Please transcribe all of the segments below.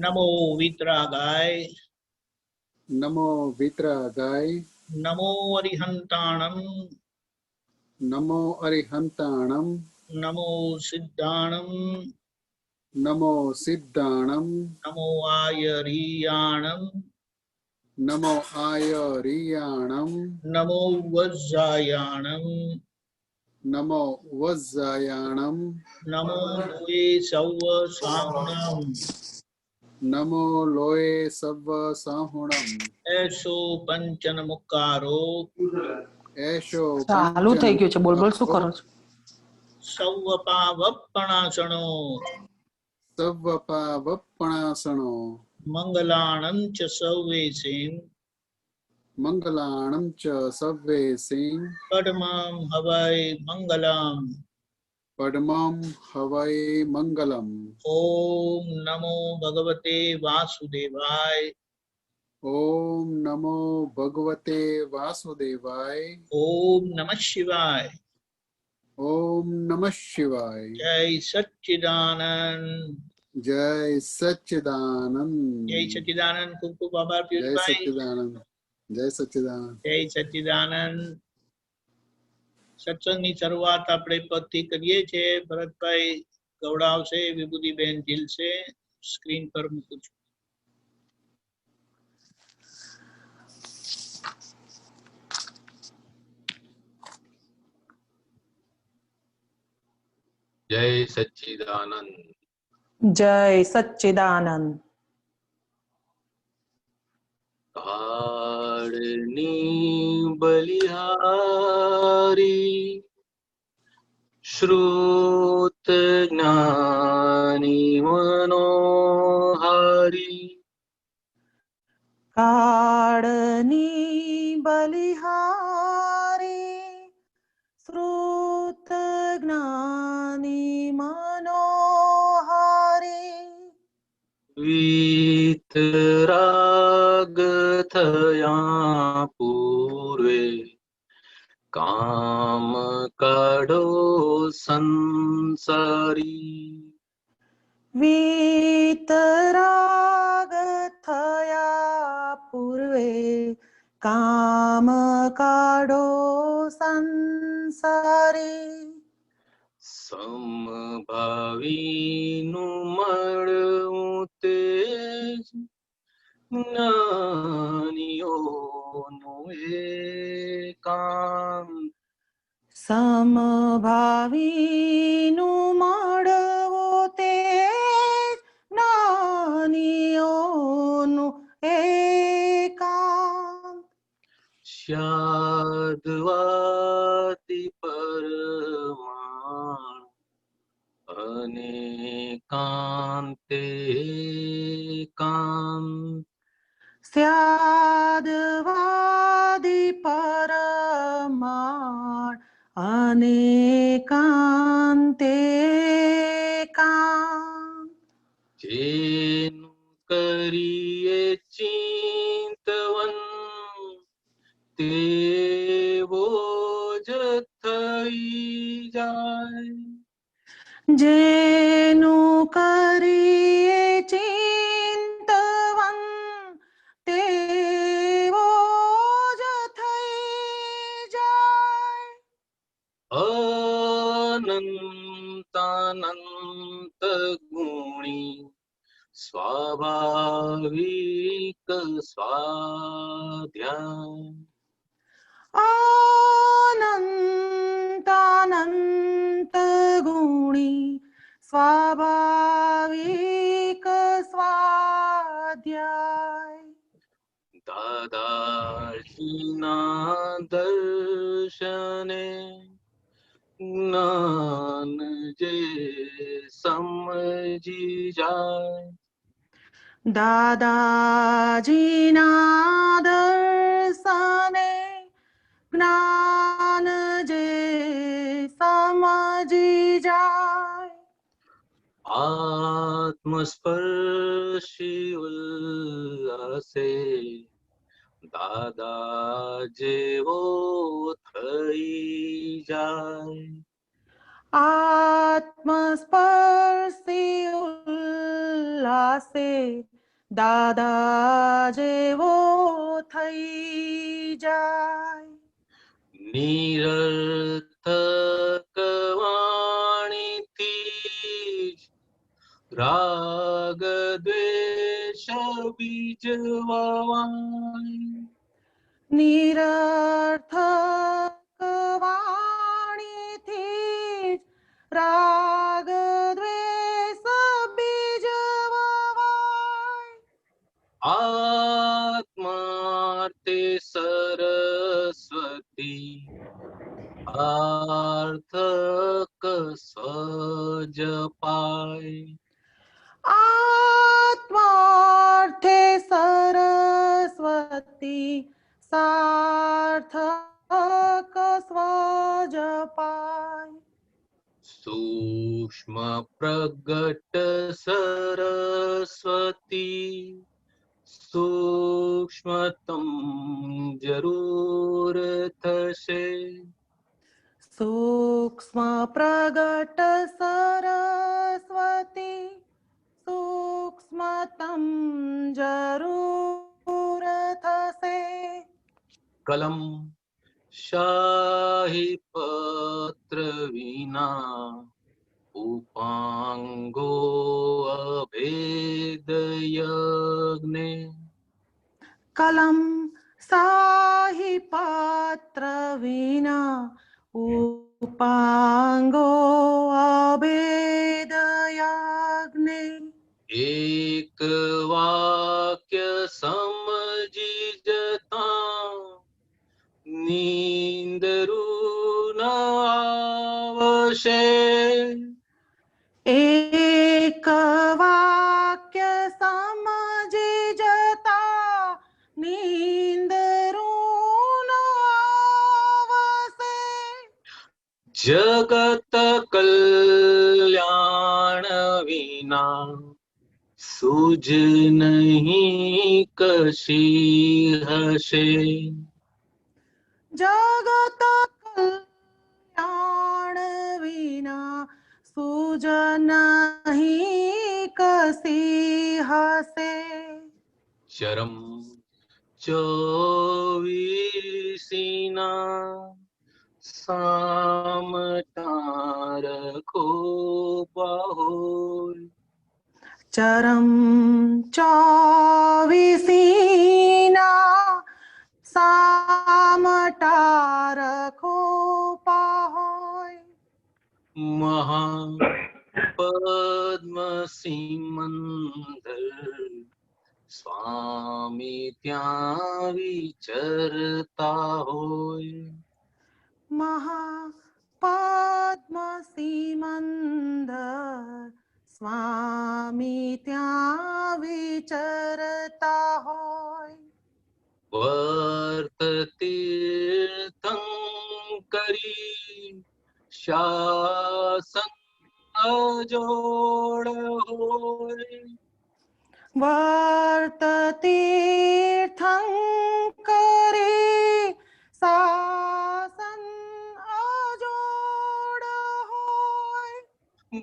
नमो वितरागाय नमो वितरागाय नमो अरिहंताणम नमो अरिहंताणम नमो सिद्धाणम नमो सिद्धाणम नमो आयरियाणम नमो आयरियाणम नमो वज्जायाणम नमो वज्जायाणम नमो लोये सव्व साहुणम नमो लोये सव्व साहुणम ऐसो पंचन मुक्कारो ऐशो ચાલુ पंचन થઈ ગયું છે. બોલ બોલ શું मुक्कारो કરો છો? सव्व पावप्पणासनो सव्वपावप्पणासनो मंगलाणं च सव्वेसेन मंगलाणं च सव्वेसेन पद्मं हवै मंगलम् पद्मं हवै मंगलम्। ओम नमो भगवते वासुदेवाय ओम नमो भगवते वासुदेवाय ओम नमः शिवाय ओम नमः शिवाय। जय सच्चिदानंद जय सच्चिदानंद जय सच्चिदानंद खूब खूब आभार जय पीयूषभाई सच्चिदानंद जय सच्चिदानंद जय सच्चिदानंद સત્સંગની શરૂઆત આપણે પદથી કરીએ છીએ. ભરતભાઈ ગવડાવશે, વિભૂતિબેન ઝીલશે. સ્ક્રીન પર મૂકું છું. जय सच्चिदानंद જય સચ્ચિદાનંદ. कारणि बलिहारी श्रुत ज्ञानी मनोहारी કાળની બલિહારી શ્રુત જ્ઞાની મનોહારી वीतराग थया पूर्वे काम काढो संसारी વીતરાગ થયા પૂર્વે કામ કાઢો સંસારી સમભાવીનું મળવું તેજ જ્ઞાનીઓનું એકાંત સમભાવીનું મળવો તે જ્ઞાનીઓનું એકાંત શાદ્વાતિ પરમાણ અનેકાંતે એકાંત સ્યાદવાદી પરમાણ અનેકાંતે એકાંત જેનું કરીએ ચિંતવન તેવો જ થઈ જાય જેનું કરીએ ચિંતવન તેવો જ થઈ જાય અનંતાનંત ગુણી સ્વાભાવિક સ્વાધ્યાય અનંતાનંત ગુણી સ્વાભાવિક સ્વાધ્યાય દાદાજીના દર્શને જ્ઞાન જે સમજી જાય દાદાજીના દર્શને જ્ઞાન જે સમજી જાય આત્મસ્પર્શી ઉલ્લાસે દાદા જેવો થઈ જાય આત્મસ્પર્શી ઉલ્લાસે ઉલ્લાસે દાદા જેવો થઈ જાય. નિરર્થક વાણીથી રાગ દ્વેષ બીજ વાવાય. નિરર્થક વાણીથી જ રાગ દ્વેષ બીજ વવાય. આત્માર્થે સરસ્વતી આર્થક સ્વજપાય. આત્માર્થે સરસ્વતી સાર્થક સ્વજપાય. સૂક્ષ્મ પ્રગટ સરસ્વતી સૂક્ષ્મતમ જરૂર થશે. સૂક્ષ્મ પ્રગટ સરસ્વતી સૂક્ષ્મતમ જરૂર થશે. કલમ શાહી પત્ર વિના ઉપાંગો અભેદ યજ્ઞ. કલમ શાહી પાત્ર વિના ઉપાંગો અભેદ યજ્ઞ. એક વાક્ય સમજી જતા નીંદરું ન આવશે. એક વાક્ય સમજી જતા નીંદરું ન આવશે. જગત કલ્યાણ વિના સૂજ નહીં કશી હશે. જગત કલ્યાણ વિના સૂજ નહીં કસી હશે. ચરમ 24ના સામટા રખો બાહોલ. ચરમ 24ના સામટા રખો પાહોય. મહાપદ્મ સિમંદર સ્વામી ત્યાં વિચરતા હોય. મહાપદ્મ સિમંદર સ્વામી ત્યાં વિચરતા હોય. વર્ત તીર્થંકરી શાસન અજોડ હોય. વર્ત તીર્થંકરી શાસન અજોડ હોય.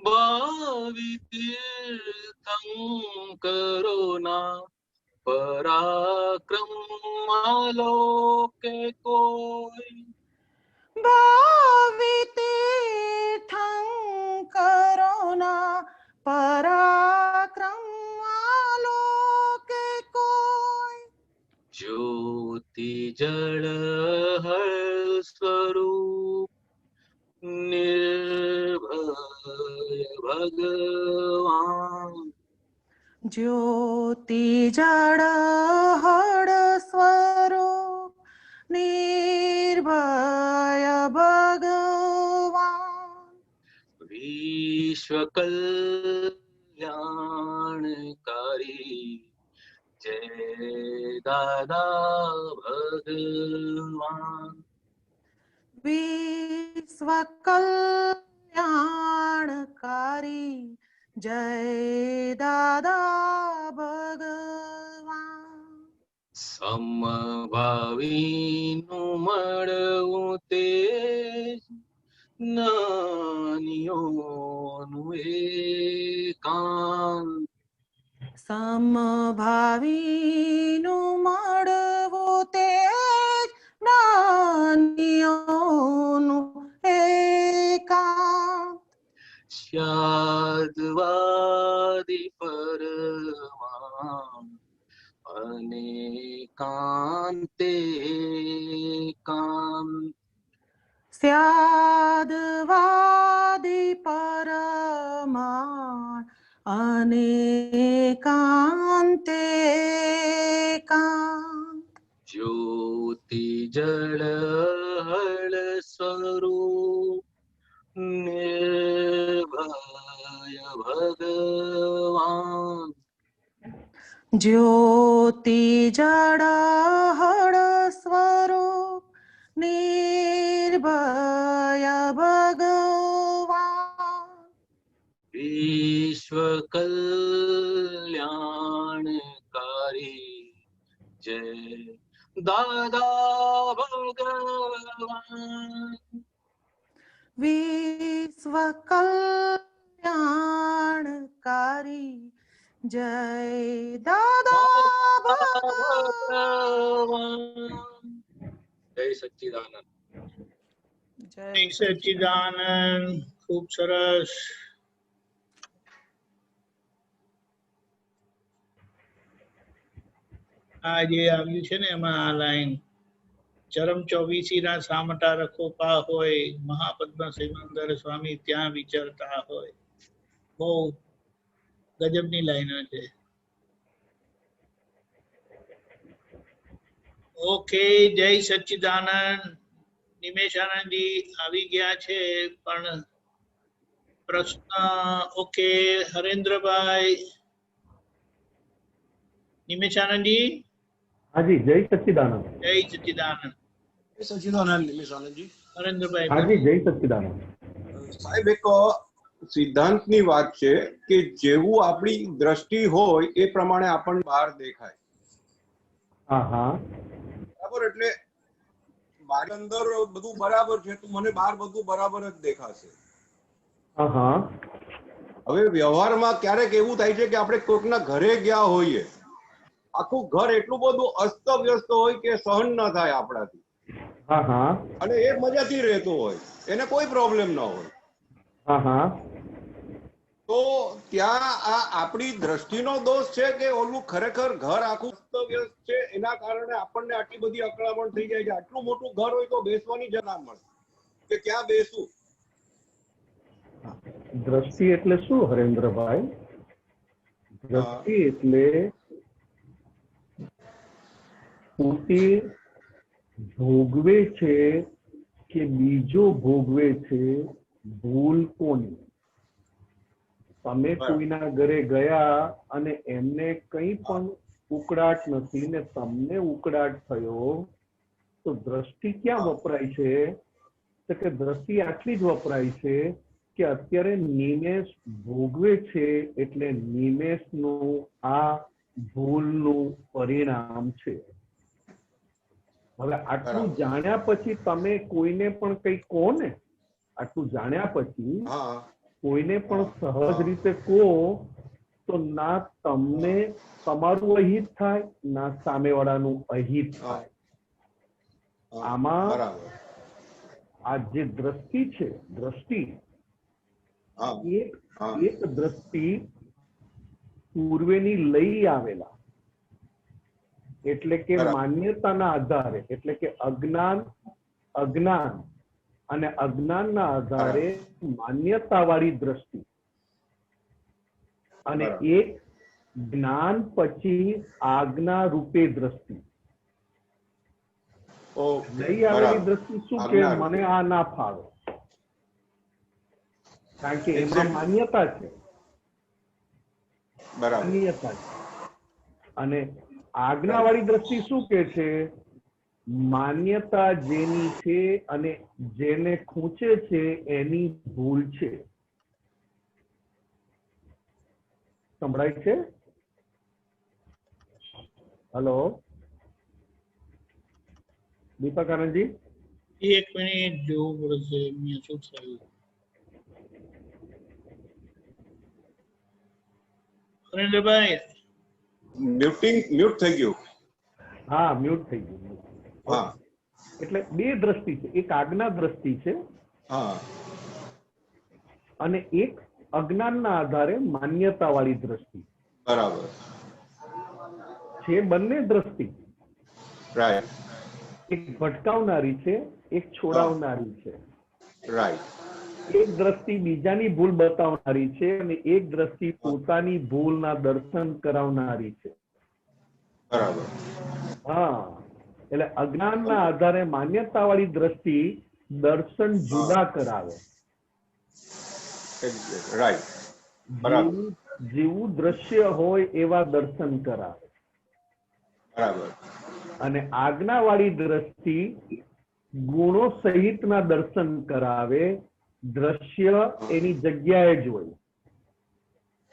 ભાવિ તીર્થંકરોના પરાક્રમ આલોકે કોઈ. ભાવિ તીર્થંકરોના પરાક્રમ આલોકે કોઈ. જ્યોતિ જળ હળ સ્વરૂપ નિર્ભય ભગવાન. જ્યોતિ જળ હળ સ્વરૂપ નિર્ભય ભગવાન. વિશ્વ કલ્યાણકારી જય દાદા ભગવાન. વિશ્વ કલ્યાણકારી જય દાદા ભગવાન. સમભાવીનું મળવું તે જ્ઞાનીઓનું એકાંત. સમભાવીનું મળવું તે જ્ઞાનીઓનું એકાંત. સ્યાદવાદી પરમા અને કાંતે કાંત. સ્યાદવાદી પરમાણ અને કાંતે કાંત. જ્યોતિ જળહળ સ્વરૂપ નિર્ભય ભગવાન. જ્યોતિ જળહળ સ્વરૂપ નિર્ભય ભગવાન. વિશ્વ કલ્યાણકારી જય દાદા ભગવાન. વિશ્વ કલ્યાણકારી જય દાદા ભગવાન. જય સચ્ચિદાનંદ. જય સચ્ચિદાનંદ. ખૂબ સરસ. આ જે આવ્યું છે ને એમાં આ લાઈન ચરમ 24 ના સામટા રખો પા હોય મહાપદ્મ સિમંદર સ્વામી ત્યાં વિચરતા હોય. બહુ ગજબની લાઈનો છે. ઓકે, જય સચ્ચિદાનંદ. નિમેશાનંદજી આવી ગયા છે પણ પ્રશ્ન. ઓકે, હરેન્દ્રભાઈ. નિમેશાનંદજી. હાજી, જય સચ્ચિદાનંદ. જય સચ્ચિદાનંદ. સચિદાનંદ નિમિષાનંદજી. હરેન્દ્રભાઈ. હાજી, જય સચ્ચિદાનંદ. સાહેબ, એક સિદ્ધાંતની વાત છે કે જેવું આપણી દ્રષ્ટિ હોય એ પ્રમાણે આપણને બહાર દેખાય. હા હા, બરાબર. એટલે મારી અંદર બધું બરાબર છે તો મને બહાર બધું બરાબર જ દેખાશે. હા હા, હવે વ્યવહારમાં ક્યારેક એવું થાય છે કે આપણે કોઈકના ઘરે ગયા હોઈએ, આખું ઘર એટલું બધું અસ્તવ્યસ્ત હોય કે સહન ન થાય આપણાથી, હા હા, અને એ મજાથી રહેતો હોય, એને કોઈ પ્રોબ્લેમ ન હોય. હા હા, તો ત્યાં આ આપણી દ્રષ્ટિનો દોષ છે કે ઓલું ખરેખર ઘર આખું અસ્તવ્યસ્ત છે એના કારણે આપણને આટલી બધી અકળામણ થઈ જાય છે. આટલું મોટું ઘર હોય તો બેસવાની જગા મળે કે ક્યાં બેસવું. દ્રષ્ટિ એટલે શું હરેન્દ્રભાઈ? દ્રષ્ટિ એટલે પોતે ભોગવે છે કે બીજો ભોગવે છે, ભૂલ કોની? તમે કોઈના ઘરે ગયા અને એમને કંઈ પણ ઉકળાટ નથી ને તમને ઉકળાટ થયો તો દ્રષ્ટિ ક્યાં વપરાય છે? તો કે દ્રષ્ટિ આટલી જ વપરાય છે કે અત્યારે નિમેષ ભોગવે છે એટલે નિમેષનું આ ભૂલનું પરિણામ છે. હવે આટલું જાણ્યા પછી તમે કોઈને પણ કંઈ કહો ને, આટલું જાણ્યા પછી કોઈને પણ સહજ રીતે કહો તો ના તમને તમારું અહિત થાય ના સામેવાળાનું અહિત થાય. આમાં આ જે દ્રષ્ટિ છે, દ્રષ્ટિ એક દ્રષ્ટિ પૂર્વેની લઈ આવેલા એટલે કે માન્યતાના આધારે, એટલે કે અજ્ઞાન અને અજ્ઞાનના આધારે માન્યતાવાળી દ્રષ્ટિ, અને એક જ્ઞાન પછી આજ્ઞા રૂપે દ્રષ્ટિ. લઈ આવેલી દ્રષ્ટિ શું કે મને આ ના ફાવે, કારણ કે એમાં માન્યતા છે, માન્યતા છે. અને આજ્ઞાવાળી દ્રષ્ટિ શું કે છે? માન્યતા જેની છે અને જેને ખૂંચે છે એની ભૂલ છે. સંભળાય છે? હલો દીપક આનંદજી, એક મિનિટ જોવું પડશે શું થયું. સુરેન્દ્રભાઈ. મ્યુટ થઈ ગયું. હા, મ્યુટ થઈ ગયું. હા એટલે બે દ્રષ્ટિ છે, એક આજ્ઞા દ્રષ્ટિ છે હા અને એક અજ્ઞાનના આધારે માન્યતા વાળી દ્રષ્ટિ બરાબર. છે. બંને દ્રષ્ટિ રાઈટ એક ભટકાવનારી છે, એક છોડાવનારી છે. રાઈટ. એક દ્રષ્ટિ બીજાની ભૂલ બતાવનારી છે અને એક દ્રષ્ટિ પોતાની ભૂલના દર્શન કરાવનારી છે. બરાબર. હા, એટલે અજ્ઞાનના આધારે માન્યતા વાળી દ્રષ્ટિ દર્શન જુદા કરાવે. રાઈટ. બરાબર. જેવું દ્રશ્ય હોય એવા દર્શન કરાવે. બરાબર. અને આજ્ઞાવાળી દ્રષ્ટિ ગુણો સહિતના દર્શન કરાવે, દ્રશ્ય એની જગ્યાએ જ હોય.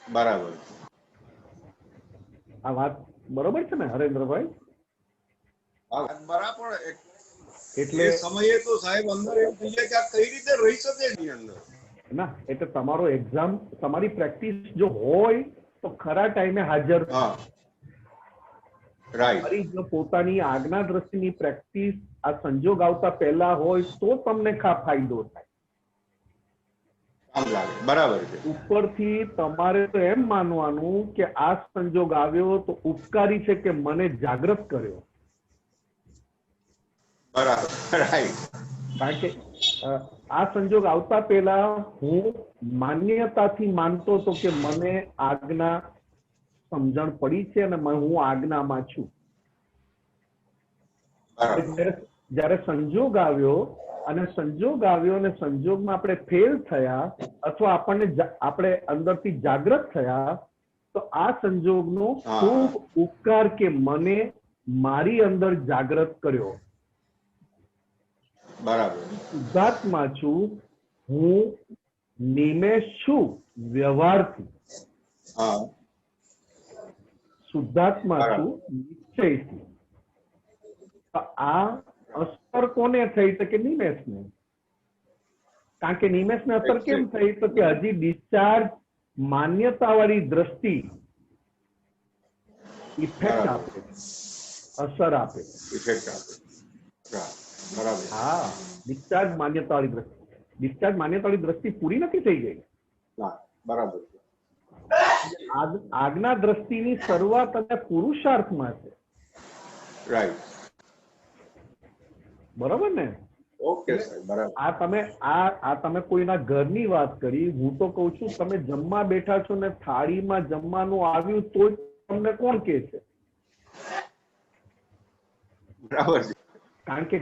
બરાબર. આ વાત બરોબર છે ને હરેન્દ્રભાઈ? બરાબર. એટલે એ સમયે તો સાહેબ અંદર એમ થઈ જાય કે આ કઈ રીતે રહી શકે એની અંદર. ના, એટલે તમારો એક્ઝામ, તમારી પ્રેક્ટિસ જો હોય તો ખરા ટાઈમે હાજર. હા રાઈટ. તમારી જો પોતાની આજ્ઞા દ્રષ્ટિની પ્રેક્ટિસ આ સંજોગ આવતા પહેલા હોય તો તમને ફાયદો થાય. કામ લાગે. બરાબર છે. ઉપરથી તમારે તો એમ માનવાનું કે આ સંજોગ આવ્યો તો ઉપકારી છે કે મને જાગૃત કર્યો. બરાબર. રાઈટ. કારણ કે આ સંજોગ આવતા પહેલા હું માન્યતાથી માનતો હતો કે મને આજ્ઞા સમજણ પડી છે અને હું આજ્ઞામાં છું. જયારે સંજોગ આવ્યો અને સંજોગમાં આપણે ફેલ થયા અથવા આપણે અંદરથી જાગૃત થયા તો આ સંજોગનો ખૂબ ઉપકાર કે મને મારી અંદર જાગૃત કર્યો. બરાબર. શુદ્ધાત્મા છું, હું નિમેષ છું વ્યવહારથી. હા. શુદ્ધાત્મા છું નિશ્ચયથી. આ અસર કોને થઈ તો કે નિમેષને. કારણ કે નિમેષને અસર કેમ થઈ તો કે હજી ડિસ્ચાર્જ માન્યતા વાળી દ્રષ્ટિ ઇફેક્ટ આપે, અસર આપે. ઇફેક્ટ આપે. બરાબર. હા, ડિસ્ચાર્જ માન્યતા વાળી દ્રષ્ટિ. ડિસ્ચાર્જ માન્યતા વાળી દ્રષ્ટિ પૂરી નથી થઈ ગઈ. બરાબર. આજ્ઞા દ્રષ્ટિની શરૂઆત અને પુરુષાર્થમાં છે. રાઈટ. બરોબર ને? ઓકે સાહેબ. બરાબર. આ તમે કોઈના ઘરની વાત કરી, હું તો કઉ છું તમે જમવા બેઠા છો ને થાળીમાં જમવાનું આવ્યું તો તમને કોણ કે છે? બરાબર છે. કારણ કે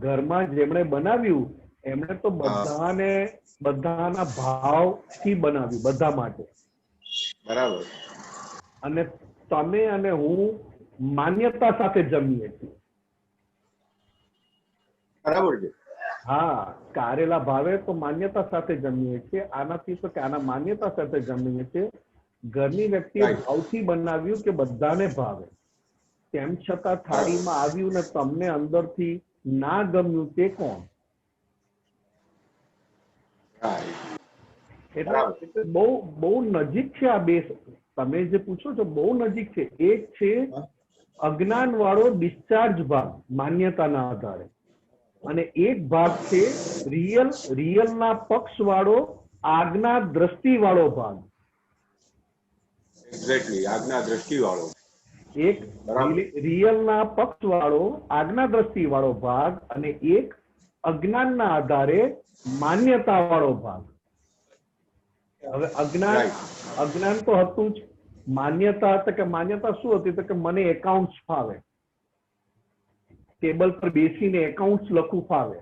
ઘરમાં જેમણે બનાવ્યું એમણે તો બધાના ભાવથી બનાવ્યું, બધા માટે. બરાબર. અને તમે અને હું માન્યતા સાથે જમીએ છીએ. બરાબર છે. હા, કારેલા ભાવે તો માન્યતા સાથે જમીએ છીએ. આનાથી તો કે આના માન્યતા સાથે જમીએ છીએ. ઘરની વ્યક્તિએ ભાવથી બનાવ્યું કે બધાને ભાવે, તેમ છતાં થાળીમાં આવ્યું ને તમને અંદરથી ના ગમ્યું તે કોણ? એટલે બહુ નજીક છે આ બે. તમે જે પૂછો છો બહુ નજીક છે. એક છે અજ્ઞાન વાળો ડિસ્ચાર્જ ભાગ માન્યતાના આધારે, અને એક ભાગ છે રિયલના પક્ષ વાળો આજ્ઞા દ્રષ્ટિ વાળો ભાગ. એક્ઝેક્ટલી. આજ્ઞા દ્રષ્ટિ વાળો. એક રિયલના પક્ષ વાળો આજ્ઞા દ્રષ્ટિ વાળો ભાગ અને એક અજ્ઞાનના આધારે માન્યતા વાળો ભાગ. હવે અજ્ઞાન તો હતું જ. માન્યતા હતા કે માન્યતા શું હતી તો કે મને એકાઉન્ટ્સ ફાવે, ટેબલ પર બેસીને એકાઉન્ટ્સ લખવું ફાવે.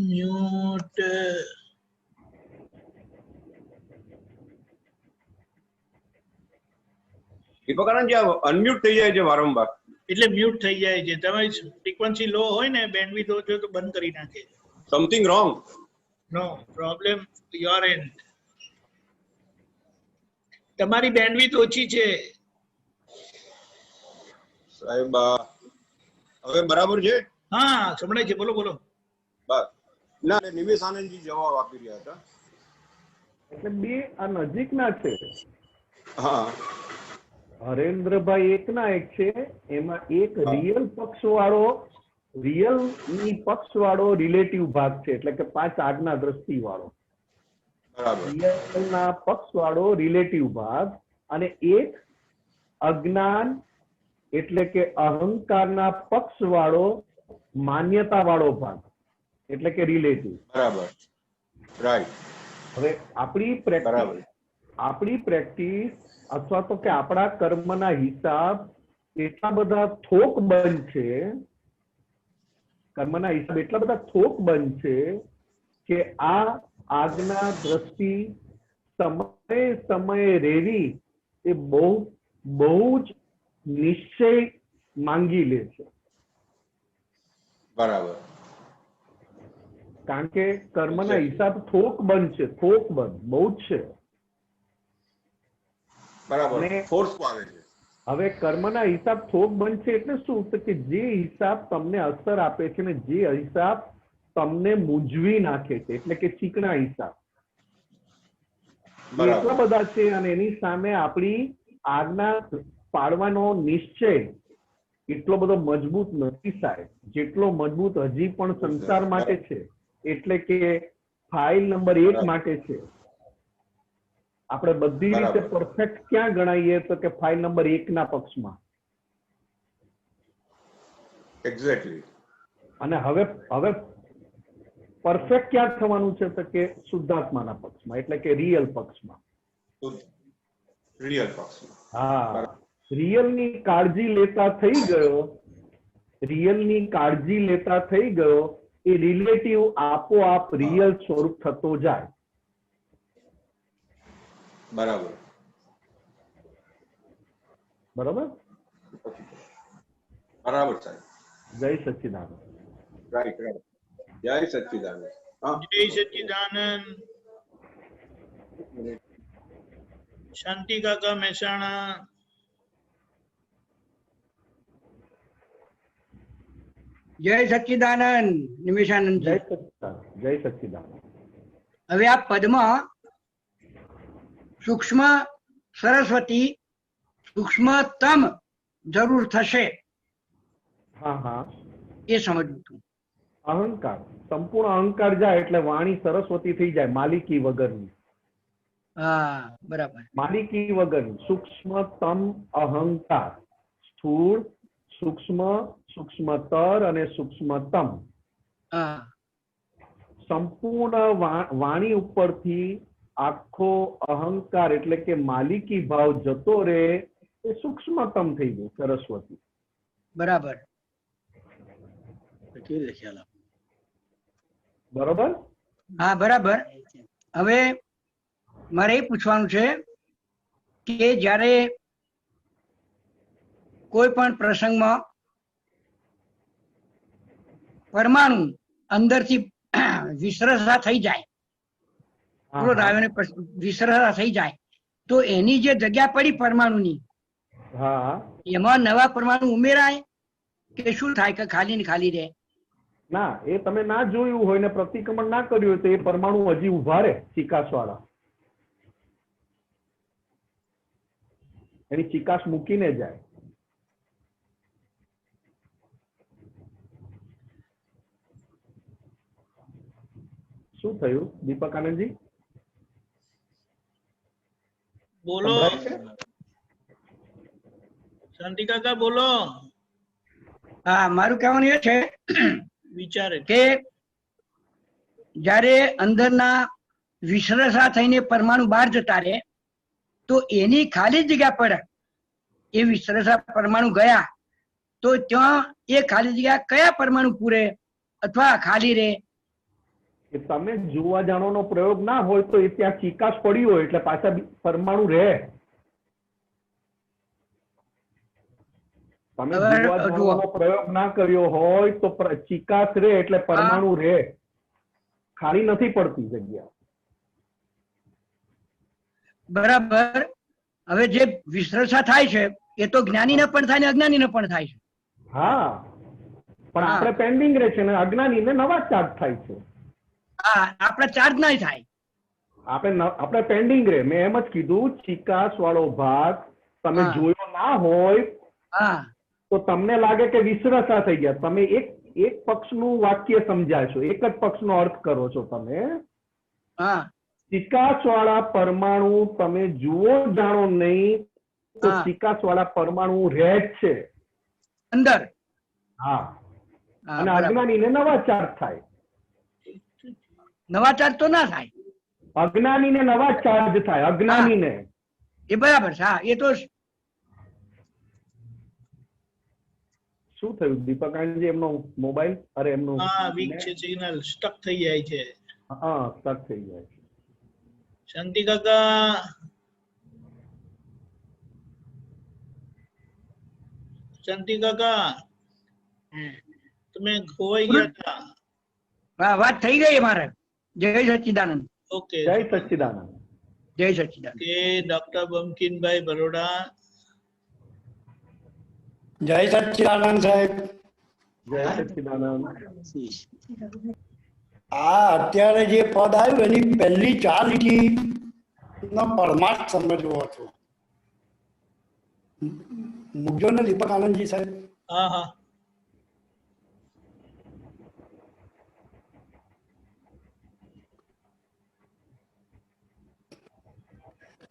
મ્યુટ. દીપકાનંદ અનમ્યુટ થઈ જાય છે વારંવાર. એટલે મ્યુટ થઈ જાય છે. તમારી ફ્રીક્વન્સી લો હોય ને, બેન્ડવિડ્થ ઓછો તો બંધ કરી નાખે. Something wrong. No problem your end. તમારી બેન્ડવિડ્થ ઓછી છે સાહેબ. હવે બરાબર છે? હા, સંભળાય છે. બોલો બોલો. બસ. ના, નિમેશ આનંદજી જવાબ આપી રહ્યા હતા. એટલે બે આ નજીકના છે. હા, હરેન્દ્રભાઈ એકના એક છે, એમાં એક રિયલ પક્ષ વાળો રિલેટિવ ભાગ છે, એટલે કે 5 આજ્ઞા દ્રષ્ટિ વાળો બરાબર. રિયલ ના પક્ષ વાળો રિલેટિવ ભાગ, અને એક અજ્ઞાન એટલે કે અહંકારના પક્ષ વાળો માન્યતા વાળો ભાગ, એટલે કે રિલેટિવ. બરાબર, રાઈટ. હવે આપણી પ્રેક્ટિસ અથવા તો કે આપણા કર્મના હિસાબ એટલા બધા થોકબંધ છે, કર્મના હિસાબ એટલા બધા થોકબંધ છે કે આ આજ્ઞા દ્રષ્ટિ સમયે રેવી એ બહુ જ નિશ્ચય માંગી લે છે. બરાબર. કારણ કે કર્મના હિસાબ થોકબંધ છે, થોકબંધ બહુ જ છે. બરાબર, ફોર્સ આવે છે. હવે કર્મના હિસાબ થોકબંધ છે એટલે શું? તો કે જે હિસાબ તમને અસર આપે છે ને જે હિસાબ તમને મૂંઝવી નાખે છે, એટલે કે ચીકણા હિસાબ એટલા બધા છે, અને એની સામે આપણી આજ્ઞા પાડવાનો નિશ્ચય એટલો બધો મજબૂત નથી સાહેબ, જેટલો મજબૂત હજી પણ સંસાર માટે છે, એટલે કે ફાઇલ નંબર 1 માટે છે. આપણે બધી રીતે પરફેક્ટ ક્યાં ગણાઈએ? તો કે ફાઇલ નંબર 1 ના પક્ષમાં. એક્ઝેક્ટલી. અને હવે પરફેક્ટ ક્યાં થવાનું છે? તો કે શુદ્ધાત્માના પક્ષમાં, એટલે કે રિયલ પક્ષમાં. રિયલ પક્ષમાં. હા, રિયલની કાળજી લેતા થઈ ગયો એ રિલેટિવ આપોઆપ રિયલ સ્વરૂપ થતો જાય. બરાબર. બરાબર સાહેબ. જય સચ્ચિદાનંદ. રાઈટ. જય સચ્ચિદાનંદ. જય સચ્ચિદાનંદ. શાંતિ કાકા મહેસાણા. જય સચ્ચિદાનંદ. નિમેશાનંદ. જય સચ્ચિદાનંદ. હવે આ પદમાં સૂક્ષ્મ સરસ્વતી, સૂક્ષ્મતમ જરૂર થશે. હા, એ સમજવું હતું. અહંકાર, સંપૂર્ણ અહંકાર જાય એટલે વાણી સરસ્વતી થઈ જાય, માલિકી વગરની. હા, બરાબર. માલિકી વગરની સૂક્ષ્મતમ અહંકાર, સ્થૂળ, સૂક્ષ્મ, સૂક્ષ્મતર અને સૂક્ષ્મતમ. હા, સંપૂર્ણ વાણી ઉપરથી આખો અહંકાર એટલે કે માલિકી ભાવ જતો રહે એ સૂક્ષ્મતમ થઈ ગયું સરસ્વતી. બરાબર. બરોબર. હા, બરાબર. હવે મારે એ પૂછવાનું છે કે જ્યારે કોઈ પણ પ્રસંગમાં પરમાણુ અંદરથી વિસરસા થઈ જાય, વિસરસા થઈ જાય તો એની જે જગ્યા પડી પરમાણુની, એમાં નવા પરમાણુ ઉમેરાય કે શું થાય? કે ખાલી ને ખાલી રહે? ના, એ તમે ના જોયું હોય ને પ્રતિક્રમણ ના કર્યું હોય તો એ પરમાણુ હજી ઉભા રહે, ચિકાસ વાળા. એની ચિકાસ મૂકીને જાય. શું થયું દીપક આનંદજી? બોલો. શાંતિ કાકા બોલો. હા, મારું કહેવાનું એ છે વિચારે કે જ્યારે અંદરના વિસરસા થઈને પરમાણુ બહાર જતા રહે તો એની ખાલી જગ્યા પર એ વિસરસા પરમાણુ ગયા તો ત્યાં એ ખાલી જગ્યા કયા પરમાણુ પૂરે અથવા ખાલી રહે? કે તમે જોવા જાણવાનો પ્રયોગ ના હોય તો એ ત્યાં ચિકાસ પડી હોય એટલે પાછા પરમાણુ રહે. તમે જોવા જાણવાનો પ્રયોગ ના કર્યો હોય તો ચિકાસ રહે એટલે પરમાણુ રહે, ખાલી નથી પડતી જગ્યા. બરાબર. હવે જે વિસરસા થાય છે એ તો જ્ઞાનીને પણ થાય ને અજ્ઞાનીને પણ થાય છે. હા, પણ આપણે પેન્ડિંગ રહે છે ને અજ્ઞાનીને નવા ચાર્જ થાય છે. હા આપણે ચાર્જ ના થાય. આપણે પેન્ડિંગ રહે. મેં એમ જ કીધું ચિકાસ વાળો ભાગ તમે હા. જોયો ના હોય હા તો તમને લાગે કે વિશ્રસા થઈ ગયા. તમે એક પક્ષનું વાક્ય સમજાય છો, એક જ પક્ષનો અર્થ કરો છો તમે. હા ચિકાસ વાળા પરમાણુ તમે જુઓ જાણો નહીં તો હા. ચિકાસ વાળા પરમાણુ રહે જ છે. અંદર. હા. હા અને બરાબર. અજ્ઞાનીને નવા ચાર્જ થાય. નવા ચાર્જ તો ના થાય. અજ્ઞાનીને નવા ચાર્જ થાય. અજ્ઞાનીને. એ બરાબર છે. હા એ તો શું થયું દીપક આનંદજી? એમનો મોબાઈલ એમનું હા વીક છે, સિગ્નલ સ્ટક થઈ જાય છે. હા સ્ટક થઈ જાય છે. શાંતિ કાકા, શાંતિ કાકા તમે ખોવાઈ ગયા હતા. હા વાત થઈ ગઈ મારે. જય સચ્ચિદાનંદ. ઓકે જય સચ્ચિદાનંદ. જય સચ્ચિદાનંદ. કે ડોક્ટર બમકિનભાઈ બરોડા. જય સચ્ચિદાનંદ સાહેબ. જય સચ્ચિદાનંદ. આ અત્યારે જે પદ આવ્યું એની પહેલી 4 લીટી નો પરમાર્થ સમજવો હતો. મૂકજો ને દીપક આનંદજી સાહેબ. હા હા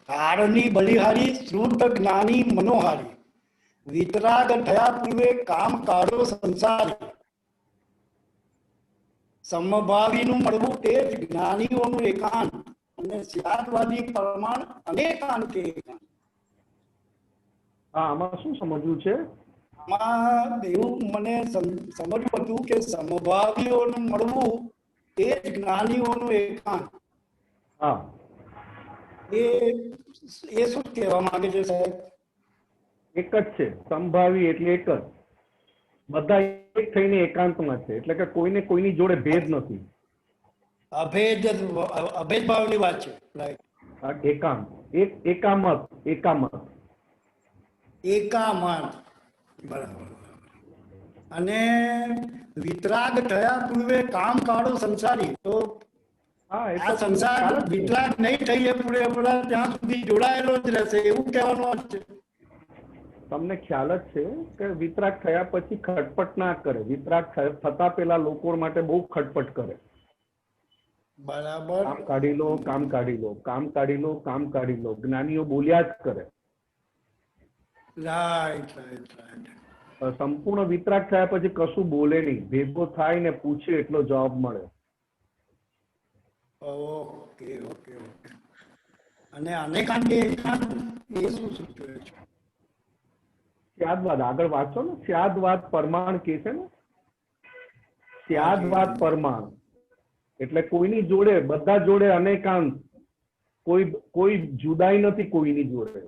કાળની બલિહારી શ્રુત જ્ઞાની મનોહારી વિતરાગ થયા પૂર્વે કામ કાઢો સંસારી સમભાવીનું મળવું તે જ જ્ઞાનીઓનું એકાંત અને સ્યાદવાદી પ્રમાણ અનેકાંતે એકાંત. હા આમાં શું સમજવું છે? આમાં એવું મને સમજવું હતું કે સમભાવીઓનું મળવું તે જ જ્ઞાનીઓનું એકાંત. હા એ શું કહેવા માંગે છે સાહેબ? એક જ છે. સંભાવી એટલે એક જ. બધા એક થઈને એકાંતમાં છે. એટલે કે કોઈને કોઈની જોડે ભેદ નથી. અભેદ ભાવની વાત છે. રાઈટ. એકાંત. એકામત. એકામત. બરાબર. અને વિતરાગ થયા પૂર્વે કામ કાઢો સંસારી. તો હા એ આ તો સંસાર વિતરાગ નહીં થઈએ પૂરેપૂરા ત્યાં સુધી જોડાયેલો જ રહેશે એવું કહેવાનું અર્થ છે. તમને ખ્યાલ જ છે કે વિતરાગ થયા પછી ખટપટ ના કરે. વિતરાગ થતા પેલા લોકો માટે બહુ ખટપટ કરે. બરાબર. કામ કાઢી લો, કામ કાઢી લો, કામ કાઢી લો, કામ કાઢી લો. જ્ઞાનીઓ બોલ્યા જ કરે. Right right right. સંપૂર્ણ વિતરાગ થયા પછી કશું બોલે નહીં. ભેગો થાય ને પૂછે એટલો જવાબ મળે. Okay okay okay. અને અનેકાંત એકાંત એ શું સૂચવે છે? સ્યાદવાદ આગળ વાંચો ને. સ્યાદવાદ પરમાણ કે છે ને. સ્યાદવાદ પરમાણ એટલે કોઈની જોડે, બધા જોડે અનેકાંત. કોઈ જુદાઈ નથી કોઈની જોડે.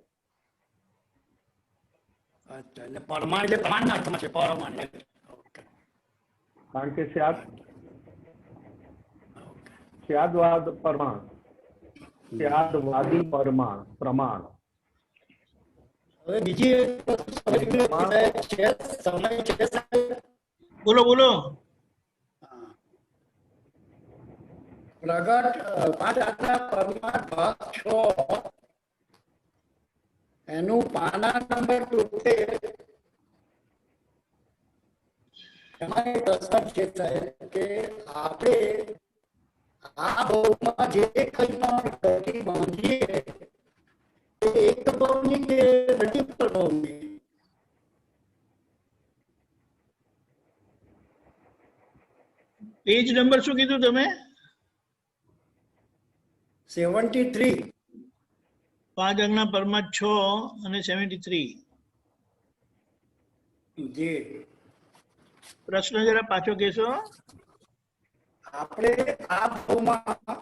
અચ્છા. એટલે પરમાણ એટલે પ્રમાણના અર્થમાં છે. પરમાણ. ઓકે. કારણ કે સ્યાદવાદ પરમાણ, સ્યાદવાદી પ્રમાણ. હવે બીજી છે સમય છે સાહેબ. બોલો બોલો. પ્રગટ 5 પરમાર્થ ભાગ 6 એનું પાના નંબર 73 એમાં એક પ્રશ્ન છે સાહેબ કે આપણે આ ભાવમાં જે કંઈ પણ ગતિ બાંધીએ તે એક ભાવની કે મલ્ટિપલ ભાવની? પેજ નંબર શું કીધું તમે? 73. 5 અંગના પરમાર્થ 6 અને 73. જી. પ્રશ્ન જરા પાછો કહેશો? આપણે આ ભાવમાં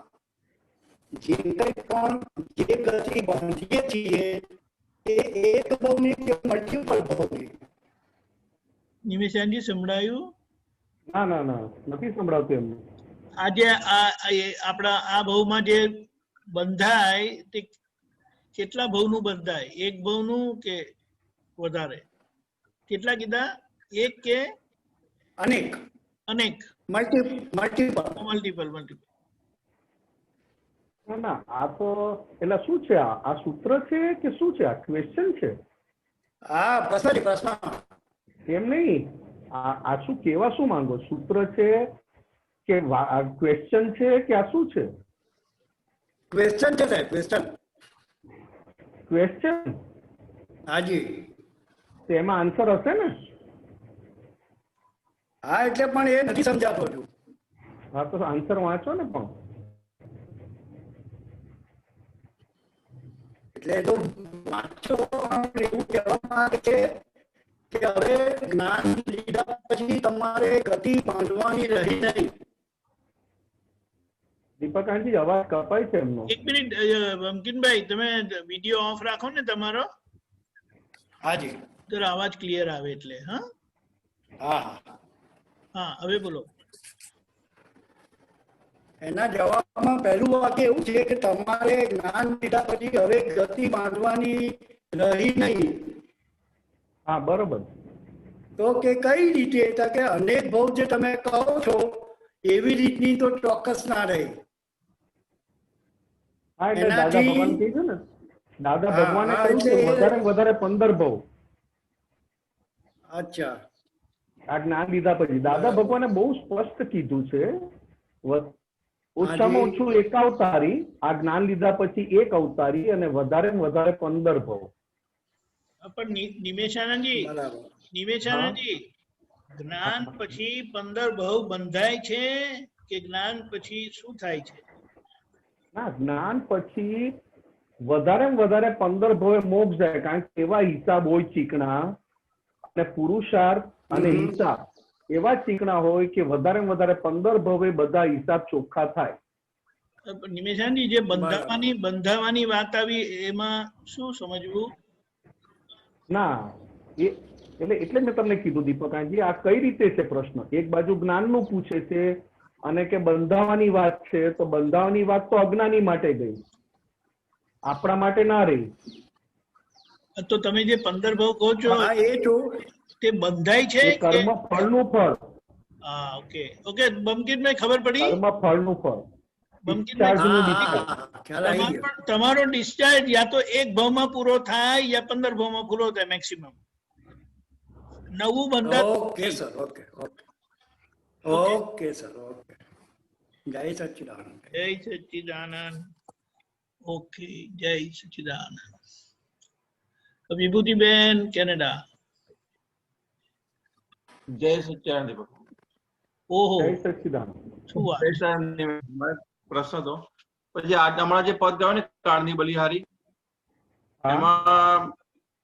જે કંઈ પણ જે ગતિ બાંધીએ છીએ તે એક ભાવની કે મલ્ટિપલ ભાવની? નિમિષાનજી સંભળાયું? ના નથી સંભળાવતું એમને. આજે આપણા આ ભાવમાં જે બંધાય તે કેટલા ભાવનું બંધાય? એક ભાવનું કે વધારે? કેટલા કીધા? એક કે અનેક? અનેક? મલ્ટિપલ. મલ્ટીપલ. ના આ તો એટલે શું છે? આ સૂત્ર છે કે શું છે? આ ક્વેશ્ચન છે? હા, પ્રશ્ન છે, પ્રશ્ન. એમ નહીં, આ શું કેવા શું માંગો? સૂત્ર છે કે ક્વેશ્ચન છે કે આ શું છે? ક્વેશ્ચન છે સાહેબ, ક્વેશ્ચન. ક્વેશ્ચન? હાજી. એમાં આન્સર હશે ને? હા, એટલે પણ એ નથી સમજાતો હજુ. હા, તો આન્સર વાંચો ને. પણ એટલે તો વાંચો, એવું કહેવામાં આવે છે કે હવે જ્ઞાન લીધા પછી તમારે ગતિ બાંધવાની રહી નહીં. દીપકાંતજી અવાજ કપાય છે એમનો. એક મિનિટ બમકીનભાઈ, તમે વિડીયો ઓફ રાખો ને તમારો. હાજી. તો અવાજ ક્લિયર આવે એટલે. હા હા, હા, હવે બોલો. એના જવાબમાં પહેલું વાક્ય એવું છે કે તમારે જ્ઞાન લીધા પછી હવે ગતિ બાંધવાની રહી નહીં. હા, બરોબર. તો કે કઈ રીતે? તો કે અનેક ભવ જે તમે કહો છો એવી રીતની તો ચોક્કસ ના રહે. હા, એટલે દાદા ભગવાન કીધું ને, દાદા ભગવાને કહ્યું કે વધારે વધારે 15 ભવ. અચ્છા. આ જ્ઞાન લીધા પછી દાદા ભગવાને બહુ સ્પષ્ટ કીધું છે, ઓછામાં ઓછું 1 અવતારી, આ જ્ઞાન લીધા પછી 1 અવતારી, અને વધારે ને વધારે 15 ભવ. પણ નિમેશાનંદજી, જ્ઞાન પછી 15 ભવ બંધાય છે કે જ્ઞાન પછી શું થાય છે? ના, જ્ઞાન પછી વધારે ને વધારે 15 ભવે મોક્ષ જાય, કારણ કે એવા હિસાબ હોય ચીકણા, અને પુરુષાર્થ અને હિસાબ એવા ચીકણા હોય કે વધારે ને વધારે 15 ભવે બધા હિસાબ ચોખ્ખા થાય. નિમેશાનજી, જે બંધાવાની વાત આવી એમાં શું સમજવું? ના, એટલે મેં તમને કીધું દીપકાંતજી, આ કઈ રીતે છે પ્રશ્ન? એક બાજુ જ્ઞાનનું પૂછે છે અને કે બંધાવાની વાત છે, તો બંધાવાની વાત તો અજ્ઞાની માટે ગઈ, આપણા માટે ના રહી. તો તમે જે 15 ભવ કહો છો તે બંધાય છે કર્મ ફળનું ફળ. હા, ઓકે ઓકે બમકીનભાઈ, ખબર પડી? કર્મ ફળનું ફળ. તમારો ડિસ્ચાર્જ યા તો 1 ભવમાં પૂરો થાય યા 15 ભવમાં પૂરો થાય મેક્સિમમ. નવું બંધન. Okay sir, okay okay okay sir, okay. જય સચ્ચિદાનંદ. જય સચ્ચિદાનંદ. ઓકે, જય સચ્ચિદાનંદ. વિભૂતિબેન, કેનેડા. જય સચ્ચિદાનંદ. ઓહો, જય સચ્ચિદાનંદ. પ્રશ્ન તો પછી હમણાં જે પદ ગયો ને કાળની બલિહારી, એમાં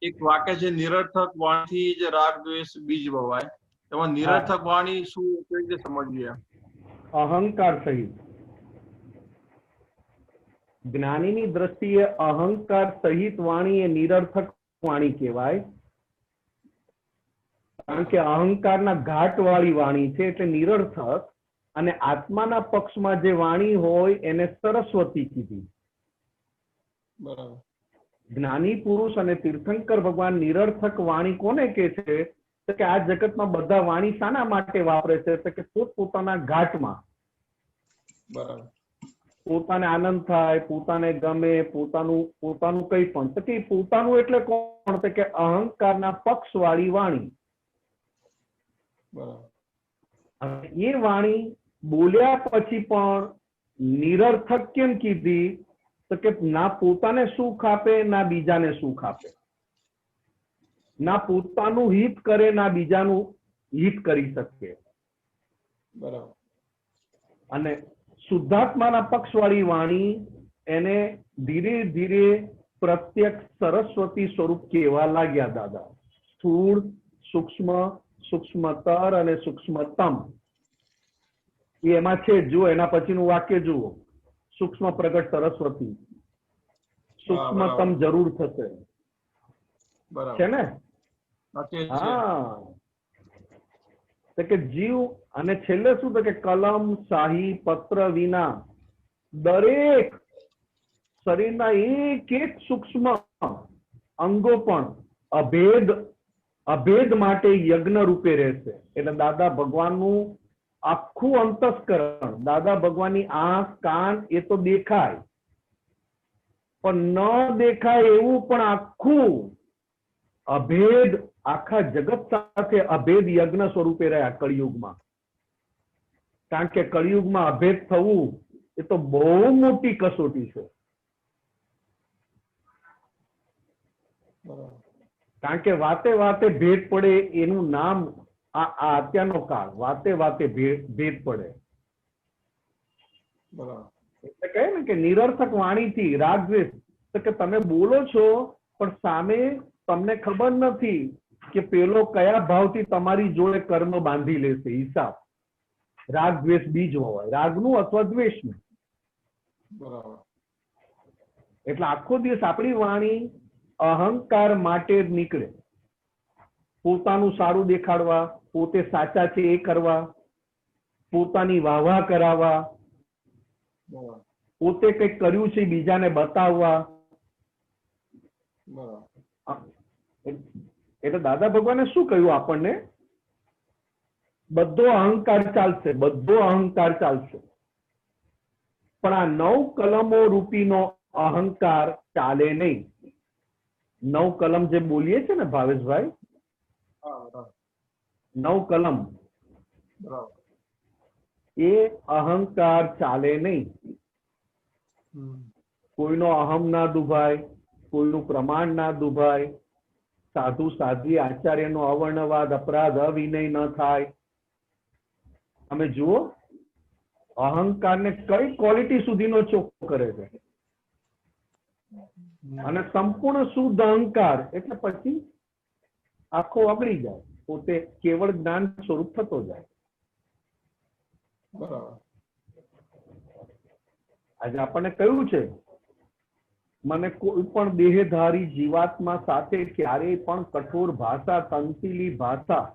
એક વાક્ય છે, નિરર્થક વાણીથી જ રાગ દ્વેષ બીજ વવાય. એમાં નિરર્થક વાણી શું રીતે સમજવી? અહંકાર સહિત. જ્ઞાનીની દ્રષ્ટિએ અહંકાર સહિત વાણી એ નિરર્થક વાણી કહેવાય, કારણ કે અહંકારના ઘાટ વાળી વાણી છે એટલે નિરર્થક. અને આત્માના પક્ષમાં જે વાણી હોય એને સરસ્વતી કીધી. બરાબર. જ્ઞાની પુરુષ અને તીર્થંકર ભગવાન નિરર્થક વાણી કોને કે છે? તો કે આ જગતમાં બધા વાણી શાના માટે વાપરે છે? તો કે પોતપોતાના ઘાટમાં. બરાબર. પોતાને આનંદ થાય, પોતાને ગમે, પોતાનું કઈ પણ. તો કે પોતાનું એટલે કોણ? તો કે અહંકારના પક્ષ વાળી વાણી. બરાબર. એ વાણી બોલ્યા પછી પણ નિરર્થક કેમ કીધી? તો કે ના પોતાને સુખ આપે ના બીજાને સુખ આપે, ના પોતાનું હિત કરે ના બીજાનું હિત કરી શકે. બરાબર. અને શુદ્ધાત્માના પક્ષવાળી વાણી એને ધીરે ધીરે પ્રત્યક્ષ સરસ્વતી સ્વરૂપ કહેવા લાગ્યા દાદા. સ્થૂળ, સૂક્ષ્મ, સૂક્ષ્મતર અને સૂક્ષ્મતમ એમાં છે. જુઓ એના પછીનું વાક્ય જુઓ, સૂક્ષ્મ પ્રગટ સરસ્વતી, સૂક્ષ્મતમ જરૂર થશે, છે ને? હા, તો કે જીવ. અને છેલ્લે શું? તો કે કલમ, શાહી, પત્ર વિના દરેક શરીરના એક એક સૂક્ષ્મ અંગો પણ અભેદ માટે યજ્ઞ રૂપે રહેશે. એટલે દાદા ભગવાનનું આખું અંતસ્કરણ, દાદા ભગવાનની આંખ, કાન એ તો દેખાય, પણ ન દેખાય એવું પણ આખું અભેદ આખા જગત સાથે અભેદ યજ્ઞ સ્વરૂપે રહ્યા કળિયુગમાં. કારણ કે કળિયુગમાં અભેદ થવું એ તો બહુ મોટી કસોટી છે. કારણ કે વાતે વાતે ભેદ પડે એનું નામ આ અત્યારનો કાળ, વાતે વાતે ભેદ પડે. એટલે કહે ને કે નિરર્થક વાણીથી રાગ દ્વેષ, તો કે તમે બોલો છો પણ સામે તમને ખબર નથી કે પેલો કયા ભાવથી તમારી જોડે કર્મ બાંધી લેશે. હિસાબ રાગ દ્વેષ બીજ હોય, રાગનું અથવા દ્વેષનું. એટલે આખો દિવસ આપણી વાણી અહંકાર માટે જ નીકળે. પોતાનું સારું દેખાડવા, પોતે સાચા છે એ કરવા, પોતાની વાહવા કરાવવા, પોતે કંઈક કર્યું છે બીજાને બતાવવા. એટલે દાદા ભગવાને શું કહ્યું આપણને? બધો અહંકાર ચાલશે, બધો અહંકાર ચાલશે, પણ આ 9 કલમો રૂપીનો અહંકાર ચાલે નહીં. 9 કલમ જે બોલીએ છે ને ભાવેશભાઈ, 9 કલમ, એ અહંકાર ચાલે નહીં. કોઈનો અહમ ના દુભાય, કોઈનું પ્રમાણ ના દુભાય, સાધુ સાધ્વી આચાર્યનો અવર્ણવાદ અપરાધ અવિનય ન થાય. તમે જુઓ અહંકારને કઈ ક્વોલિટી સુધીનો ચોખ્ખો કરે છે. અને સંપૂર્ણ શુદ્ધ અહંકાર એટલે પછી આખો અગળી જાય, પોતે કેવળ જ્ઞાન સ્વરૂપ થતો જાય. આજે આપણને કહ્યું છે, મને કોઈ પણ દેહધારી જીવાત્મા સાથે ક્યારેય પણ કઠોર ભાષા, તંસીલી ભાષા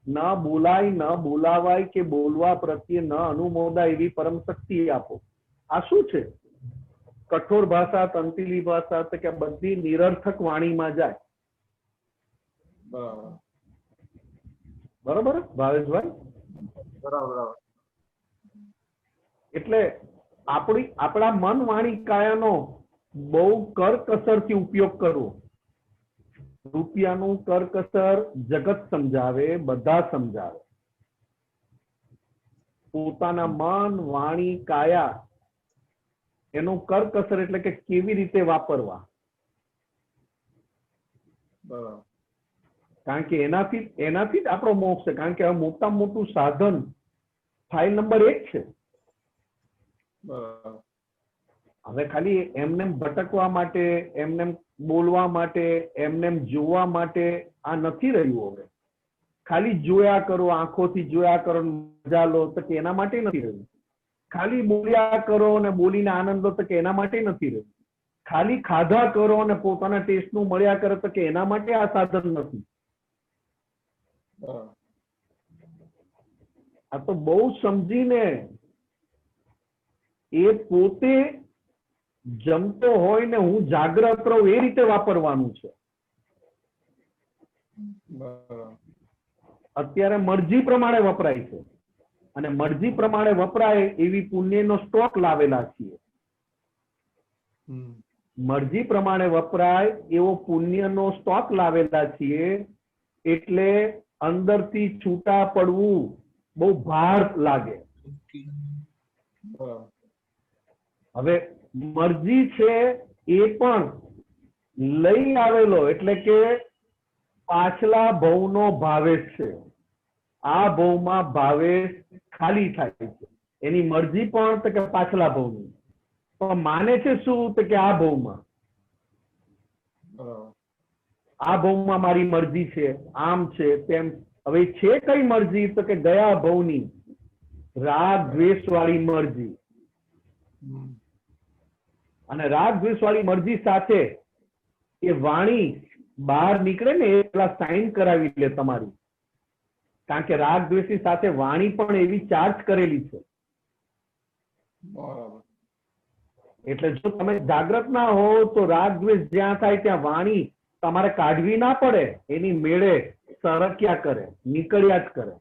ન બોલાય, ન બોલાવાય કે બોલવા પ્રત્યે ન અનુમોદાય એવી પરમ શક્તિ આપો. આ શું છે? કઠોર ભાષા, તંતીલી ભાષા, તો કે બધી નિરર્થક વાણીમાં જાય. બરોબર ભાવેશભાઈ? એટલે આપણા મન વાણી કાયાનો બહુ કરકસરથી ઉપયોગ કરવો. રૂપિયાનું કરકસર જગત સમજાવે, બધા સમજાવે. પોતાના મન વાણી કાયા એનું કરકસર એટલે કે કેવી રીતે વાપરવા. કારણ કે એનાથી જ આપણો મોક્ષ છે. કારણ કે હવે મોટામાં મોટું સાધન ફાઇલ નંબર 1 છે. હવે ખાલી એમને ભટકવા માટે, એમને બોલવા માટે, એમને જોવા માટે આ નથી રહ્યું. હવે ખાલી જોયા કરો, આંખોથી જોયા કરો, મજા લો, તો કે એના માટે નથી રહ્યું. ખાલી બોલ્યા કરો અને બોલીને આનંદ લો, તો કે એના માટે નથી રહ્યું. ખાલી ખાધા કરો અને પોતાના ટેસ્ટનું મળ્યા કરે, તો કે એના માટે આ સાધન નથી. આ તો બહુ સમજીને એ પોતે જમતો હોય ને હું જાગ્રત રહું એ રીતે વાપરવાનું છે. અત્યારે મરજી પ્રમાણે વપરાય છે, અને મરજી પ્રમાણે વપરાય એવી પુણ્યનો સ્ટોક લાવેલા છીએ. મરજી પ્રમાણે વપરાય એવો પુણ્યનો સ્ટોક લાવેલા છીએ. એટલે અંદરથી છૂટા પડવું બહુ ભાર લાગે. હવે મરજી છે એ પણ લઈ આવેલો, એટલે કે પાછલા ભવનો ભાવેશ છે. આ ભવમાં ભાવેશ ખાલી થાય છે. એની મરજી પણ તો કે પાછલા ભવની, પણ માને છે શું? તો કે આ ભવમાં, આ ભવમાં મારી મરજી છે, આમ છે તેમ. હવે છે કઈ મરજી? તો કે ગયા ભવની રાગ દ્વેષ વાળી મરજી. અને રાગ દ્વેષ વાળી મરજી સાથે એ વાણી બહાર નીકળે ને એ પેલા સાઇન કરાવી લે તમારી. કારણ કે રાગ દ્વેષની સાથે વાણી પણ એવી ચાર્જ કરેલી છે. એટલે જો તમે જાગ્રત ના હો તો રાગ દ્વેષ જ્યાં થાય ત્યાં વાણી તમારે કાઢવી ના પડે, એની મેળે સરક્યા કરે, નીકળ્યા જ કરે.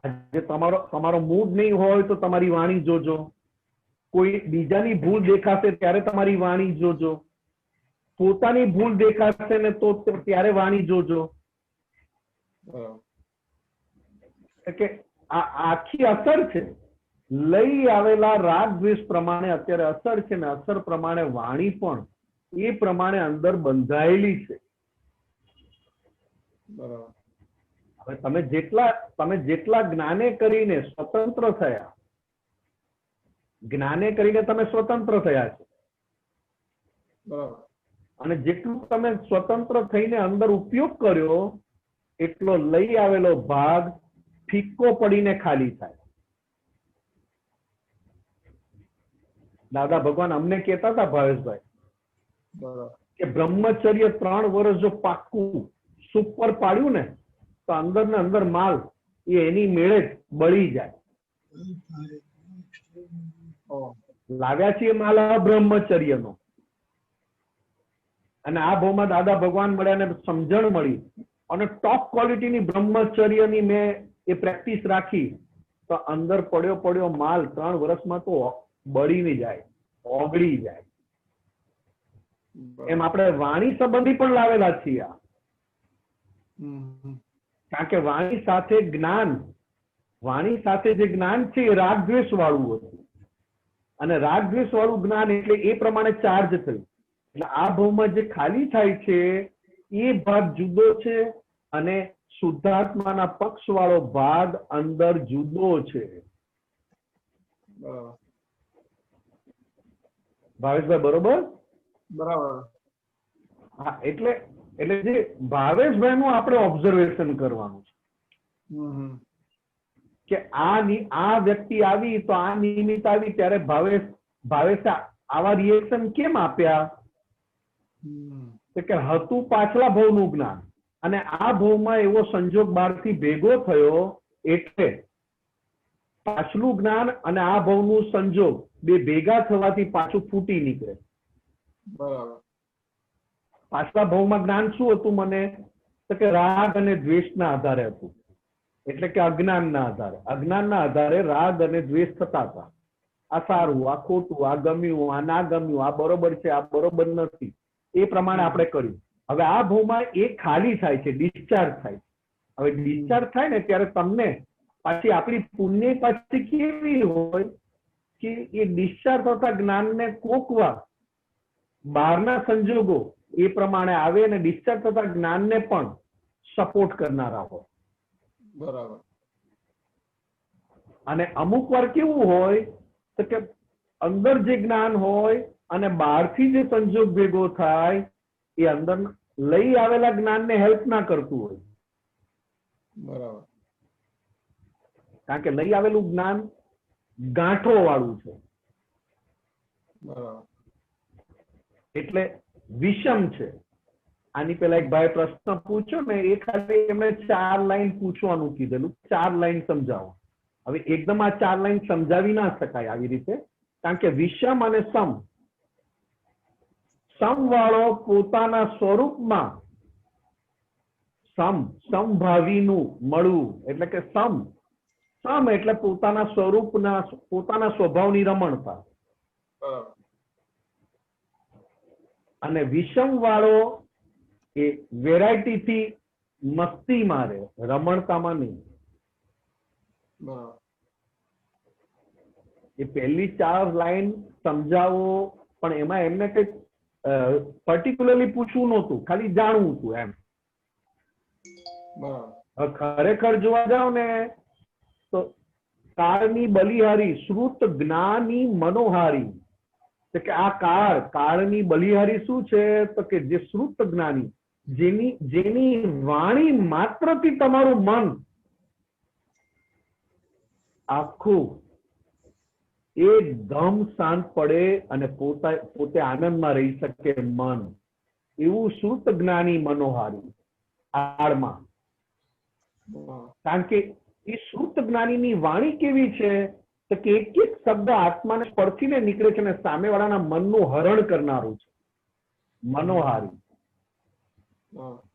આજે તમારો મૂડ નહીં હોય તો તમારી વાણી જોજો. કોઈ બીજાની ભૂલ દેખાશે ત્યારે તમારી વાણી જોજો, પોતાની ભૂલ દેખાશે ને તો ત્યારે વાણી જોજો. કે આ આખી અસર છે, લઈ આવેલા રાગ દ્વેષ પ્રમાણે અત્યારે અસર છે ને અસર પ્રમાણે વાણી પણ એ પ્રમાણે અંદર બંધાયેલી છે. હવે તમે જેટલા જ્ઞાને કરીને સ્વતંત્ર થયા, જ્ઞાને કરીને તમે સ્વતંત્ર થયા છો, અને જેટલું તમે સ્વતંત્ર થઈને અંદર ઉપયોગ કર્યો એટલો લઈ આવેલો ભાગ ફિક્કો પડીને ખાલી થાય. દાદા ભગવાન અમને કહેતા હતા ભાવેશભાઈ કે બ્રહ્મચર્ય 3 વર્ષ જો પાક્કું સુપર પાડ્યું ને તો અંદર ને અંદર માલ એ એની મેળે જ બળી જાય. લાવ્યા છીએ માલ બ્રહ્મચર્યનો, અને આ ભાવમાં દાદા ભગવાન મળ્યા ને સમજણ મળી અને ટોપ ક્વોલિટીની બ્રહ્મચર્યની મેં એ પ્રેક્ટિસ રાખી તો અંદર પડ્યો માલ 3 વર્ષમાં તો બળીને જાય, ઓગળી જાય. એમ આપણે વાણી સંબંધી પણ લાવેલા છીએ, કારણ કે વાણી સાથે જે જ્ઞાન છે એ રાગ દ્વેષ વાળું હતું, અને રાગ દ્વેષ વાળું જ્ઞાન એટલે એ પ્રમાણે ચાર્જ થયું. એટલે આ ભાવમાં જે ખાલી થાય છે એ ભાગ જુદો છે અને શુદ્ધાત્માના પક્ષ વાળો ભાગ અંદર જુદો છે. ભાવેશભાઈ બરોબર? બરાબર. હા, એટલે જે ભાવેશભાઈ નું આપણે ઓબ્ઝર્વેશન કરવાનું છે કે આ વ્યક્તિ આવી તો આ નિમિત્ત આવી ત્યારે ભાવેશે આવા રિએક્શન કેમ આપ્યા? કે હતું પાછલા ભાવનું જ્ઞાન અને આ ભાવમાં એવો સંજોગ બહારથી ભેગો થયો એટલે પાછલું જ્ઞાન અને આ ભાવનું સંજોગ બે ભેગા થવાથી પાછું ફૂટી નીકળે. બરાબર. પાછલા ભાવમાં જ્ઞાન શું હતું મને? તો કે રાગ અને દ્વેષના આધારે હતું, એટલે કે અજ્ઞાનના આધારે રાગ અને દ્વેષ થતા હતા. આ સારું, આ ખોટું, આ ગમ્યું, આ ના ગમ્યું, આ બરોબર છે, આ બરોબર નથી, એ પ્રમાણે આપણે કર્યું. હવે આ ભાવમાં એ ખાલી થાય છે, ડિસ્ચાર્જ થાય છે. હવે ડિસ્ચાર્જ થાય ને ત્યારે તમને પાછી આપણી પુણ્ય પાછી કેવી હોય કે એ ડિસ્ચાર્જ થતા જ્ઞાનને કોકવા બહારના સંજોગો એ પ્રમાણે આવે અને ડિસ્ચાર્જ થતા જ્ઞાનને પણ સપોર્ટ કરનારા હોય. બરાબર. અને અમુક વાર કેવું હોય તો કે અંદર જે જ્ઞાન હોય અને બહારથી જે સંજોગ ભેગો થાય એ અંદર લઈ આવેલા જ્ઞાનને હેલ્પ ના કરતું હોય. બરાબર. કારણ કે લઈ આવેલું જ્ઞાન ગાંઠો વાળું છે, બરાબર. એટલે વિષમ છે. આની પેલા એક ભાઈ પ્રશ્ન પૂછ્યો ને એ ખાલી એમણે 4 લાઈન પૂછવાનું કીધેલું, 4 લાઈન સમજાવો. હવે એકદમ આ 4 લાઈન સમજાવી ના શકાય આવી રીતે, કારણ કે વિષમ અને સમ વાળો પોતાના સ્વરૂપમાં સમભાવીનું મળવું, એટલે કે સમ એટલે પોતાના સ્વરૂપના પોતાના સ્વભાવની રમણતા, અને વિષમ વાળો એ વેરાયટી થી મસ્તી મારે, રમણતામાં નહીં. એ પહેલી 4 લાઈન સમજાવો, પણ એમાં એમને કઈ પર્ટિક્યુલરલી પૂછવું નહોતું, ખાલી જાણવું હતું એમ. ખરેખર જોવા જાવ ને તો કાળની બલિહારી શ્રુત જ્ઞાની મનોહારી, કે આ કાળની બલિહારી શું છે? તો કે જે શ્રુત જ્ઞાની, જેની વાણી માત્રથી તમારું મન આખું એકદમ શાંત પડે અને પોતે આનંદમાં રહી શકે મન, એવું શ્રુત જ્ઞાની મનોહારી આળમાં. કારણ કે એ શ્રુત જ્ઞાનીની વાણી કેવી છે તો કે એક એક શબ્દ આત્માને સ્પર્શીને નીકળે છે અને સામેવાળાના મનનું હરણ કરનારું છે, મનોહારી.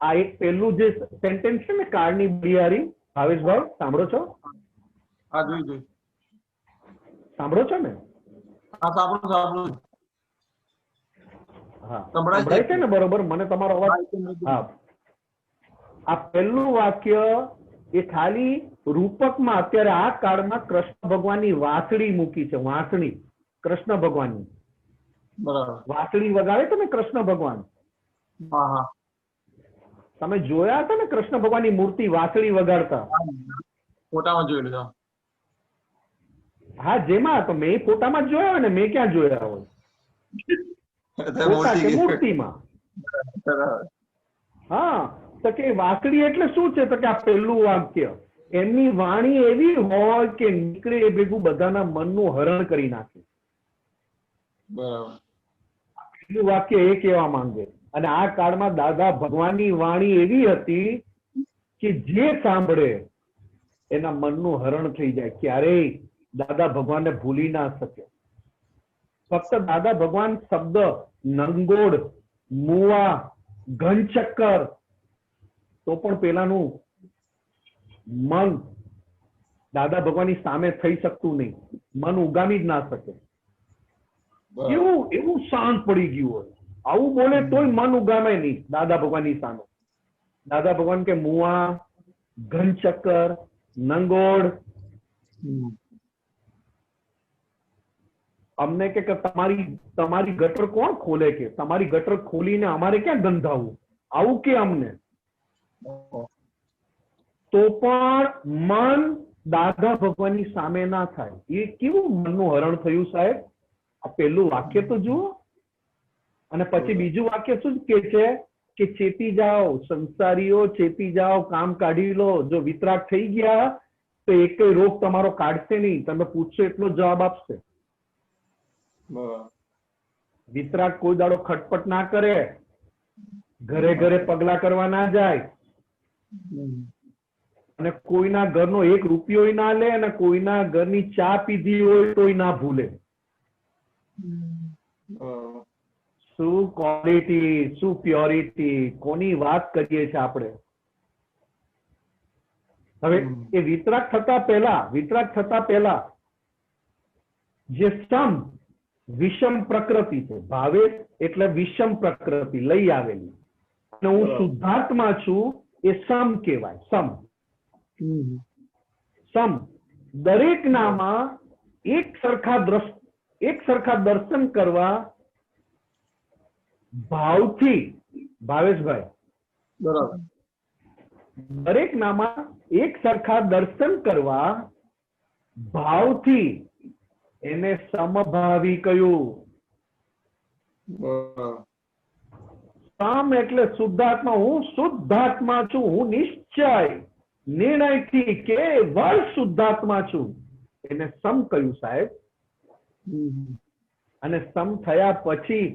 આ એક પહેલું જે સેન્ટેન્સ છે ને કાળની બલિહારી, ભાવેશભાઈ સાંભળો છો? હા, જોઈ. સાંભળો છો ને? હા સાંભળું સાંભળું. હા સંભળાય સંભળાય છે? છે ને બરોબર? મને તમારો અવાજ. હા, આ પહેલું વાક્ય એ ખાલી રૂપકમાં અત્યારે આ કાળમાં કૃષ્ણ ભગવાનની વાંસળી મૂકી છે. વાંસળી કૃષ્ણ ભગવાનની બરાબર. વાંસળી વગાડે છે ને કૃષ્ણ ભગવાન. હા હા. તમે જોયા હતા ને કૃષ્ણ ભગવાનની મૂર્તિ વાંસળી વગાડતા? ફોટામાં જોઈ લીધા. હા, જેમાં તો મેં ફોટામાં જ જોયા હોય ને, મેં ક્યાં જોયા હોય? ફોટા કે મૂર્તિમાં. બરાબર. હા, તો કે વાંસળી એટલે શું છે? તો કે આ પહેલું વાક્ય એમની વાણી એવી હોય કે નીકળે એ ભેગું બધાના મનનું હરણ કરી નાખે. બરાબર. પહેલું વાક્ય એ કહેવા માંગે. અને આ કાળમાં દાદા ભગવાનની વાણી એવી હતી કે જે સાંભળે એના મનનું હરણ થઈ જાય. ક્યારેય દાદા ભગવાનને ભૂલી ના શકે. ફક્ત દાદા ભગવાન શબ્દ નંગોડ, મુવા, ઘનચક્કર તો પણ પેલાનું મન દાદા ભગવાનની સામે થઈ શકતું નહીં. મન ઉગામી જ ના શકે. એવું શાંત પડી ગયું હોય. આવું બોલે તોય મન ઉગામે નહીં દાદા ભગવાનની સામે. દાદા ભગવાન કે મુવા, ઘનચક્કર, નંગોડ, અમને કે તમારી ગટર કોણ ખોલે? કે તમારી ગટર ખોલીને અમારે ક્યાં ગંધાવું? આવું કે અમને. તો પણ મન દાદા ભગવાનની સામે ના થાય. એ કેવું મનનું હરણ થયું સાહેબ? આ પહેલું વાક્ય તો જુઓ. અને પછી બીજું વાક્ય શું કે છે? કે ચેતી જાઓ સંસારીઓ, ચેતી જાઓ, કામ કાઢી લો. જો વિતરાગ થઈ ગયા તો એક રોગ તમારો કાઢશે નહીં. તમે પૂછશો એટલો જવાબ આપશે. વિતરાગ કોઈ દાડો ખટપટ ના કરે, ઘરે ઘરે પગલા કરવા ના જાય, અને કોઈના ઘરનો એક રૂપિયો ના લે, અને કોઈના ઘરની ચા પીધી હોય તોય ના ભૂલે. શું ક્વોલિટી, શું પ્યોરિટી, કોની વાત કરીએ છીએ આપણે? હવે એ વિતરાગ થતા પહેલા જે સમ વિષમ પ્રકૃતિ છે, ભાવેશ એટલે વિષમ પ્રકૃતિ લઈ આવેલી, અને હું શુદ્ધાત્મા છું એ સમ કહેવાય. સમ દરેક નામાં એક સરખા દર્શન કરવા ભાવથી, ભાવેશભાઈ બરાબર, દરેક નામાં એક સરખા દર્શન કરવા ભાવથી એને સમભાવી કહ્યું. સમ એટલે શુદ્ધાત્મા. હું શુદ્ધાત્મા છું. હું નિશ્ચય નિર્ણયથી કેવળ શુદ્ધાત્મા છું. એને સમ કહ્યું સાહેબ. અને સમ થયા પછી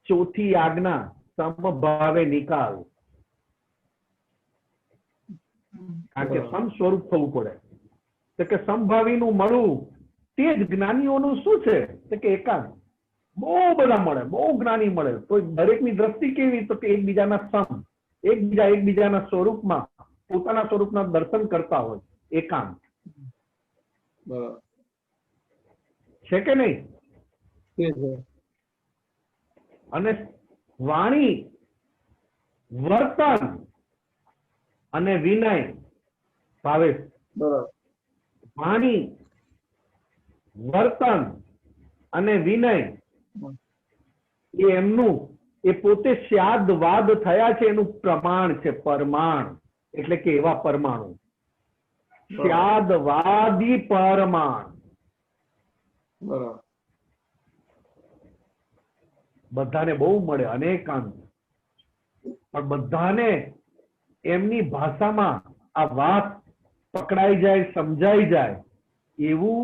ચોથી આજ્ઞા સમભાવે નિકાલ. કારણ કે સમ સ્વરૂપ થવું પડે. તો કે સમભાવીનું મળવું તે જ જ્ઞાનીઓનું શું છે? તો કે એકાંત. બહુ બધા મળે, બહુ જ્ઞાની મળે, તો દરેકની દ્રષ્ટિ કેવી? તો કે એકબીજાના સમ, એકબીજાના સ્વરૂપમાં પોતાના સ્વરૂપના દર્શન કરતા હોય. એકાંત છે કે નહીં? અને વાણી, વર્તન અને વિનય. ભાવેશ, વાણી, વર્તન અને વિનય એ એમનું, એ પોતે સ્યાદવાદ થયા છે. એનું પ્રમાણ છે. પરમાણ એટલે કે એવા પરમાણુ. સ્યાદવાદી પરમાણ. બધાને બહુ મળે, અનેકાંત, પણ બધાને એમની ભાષામાં આ વાત પકડાઈ જાય, સમજાઈ જાય એવું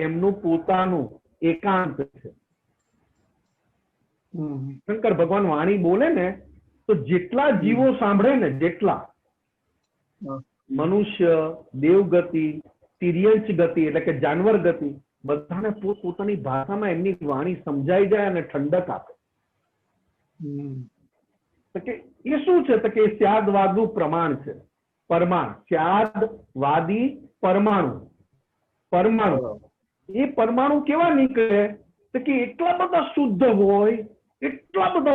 એમનું પોતાનું એકાંત છે. શંકર ભગવાન વાણી બોલે ને તો જેટલા જીવો સાંભળે ને, જેટલા મનુષ્ય, દેવગતિ, તિર્યંચ ગતિ એટલે કે જાનવર ગતિ, બધાને પોતાની ભાષામાં એમની વાણી સમજાઈ જાય અને ઠંડક આપે. તો કે એ શું છે? તો કે સ્યાદવાદનું પ્રમાણ છે. પરમાણ, સ્યાદવાદી પરમાણુ. પરમાણુ એ પરમાણુ કેવા નીકળે તો કે એટલા બધા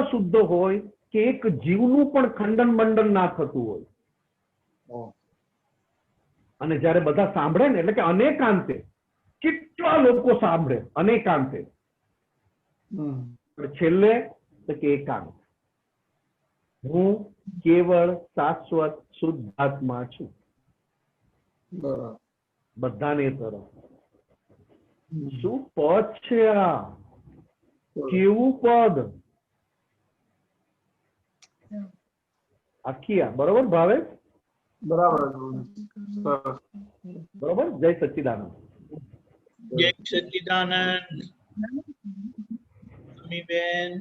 શુદ્ધ હોય કે એક જીવનું પણ ખંડન મંડન ના થતું હોય. અને જયારે બધા સાંભળે ને એટલે કે અનેકાંતે કેટલા લોકો સાંભળે અનેકાંતે, પણ છેલ્લે તો કે એકાંત, હું કેવળ શાશ્વત શુદ્ધાત્મા છું. બધાને તરફ શું પદ છે આ, કેવું પદ આખી આ. બરોબર ભાવે? બરોબર. જય સચ્ચિદાનંદ. જય સચ્ચિદાનંદ. બેન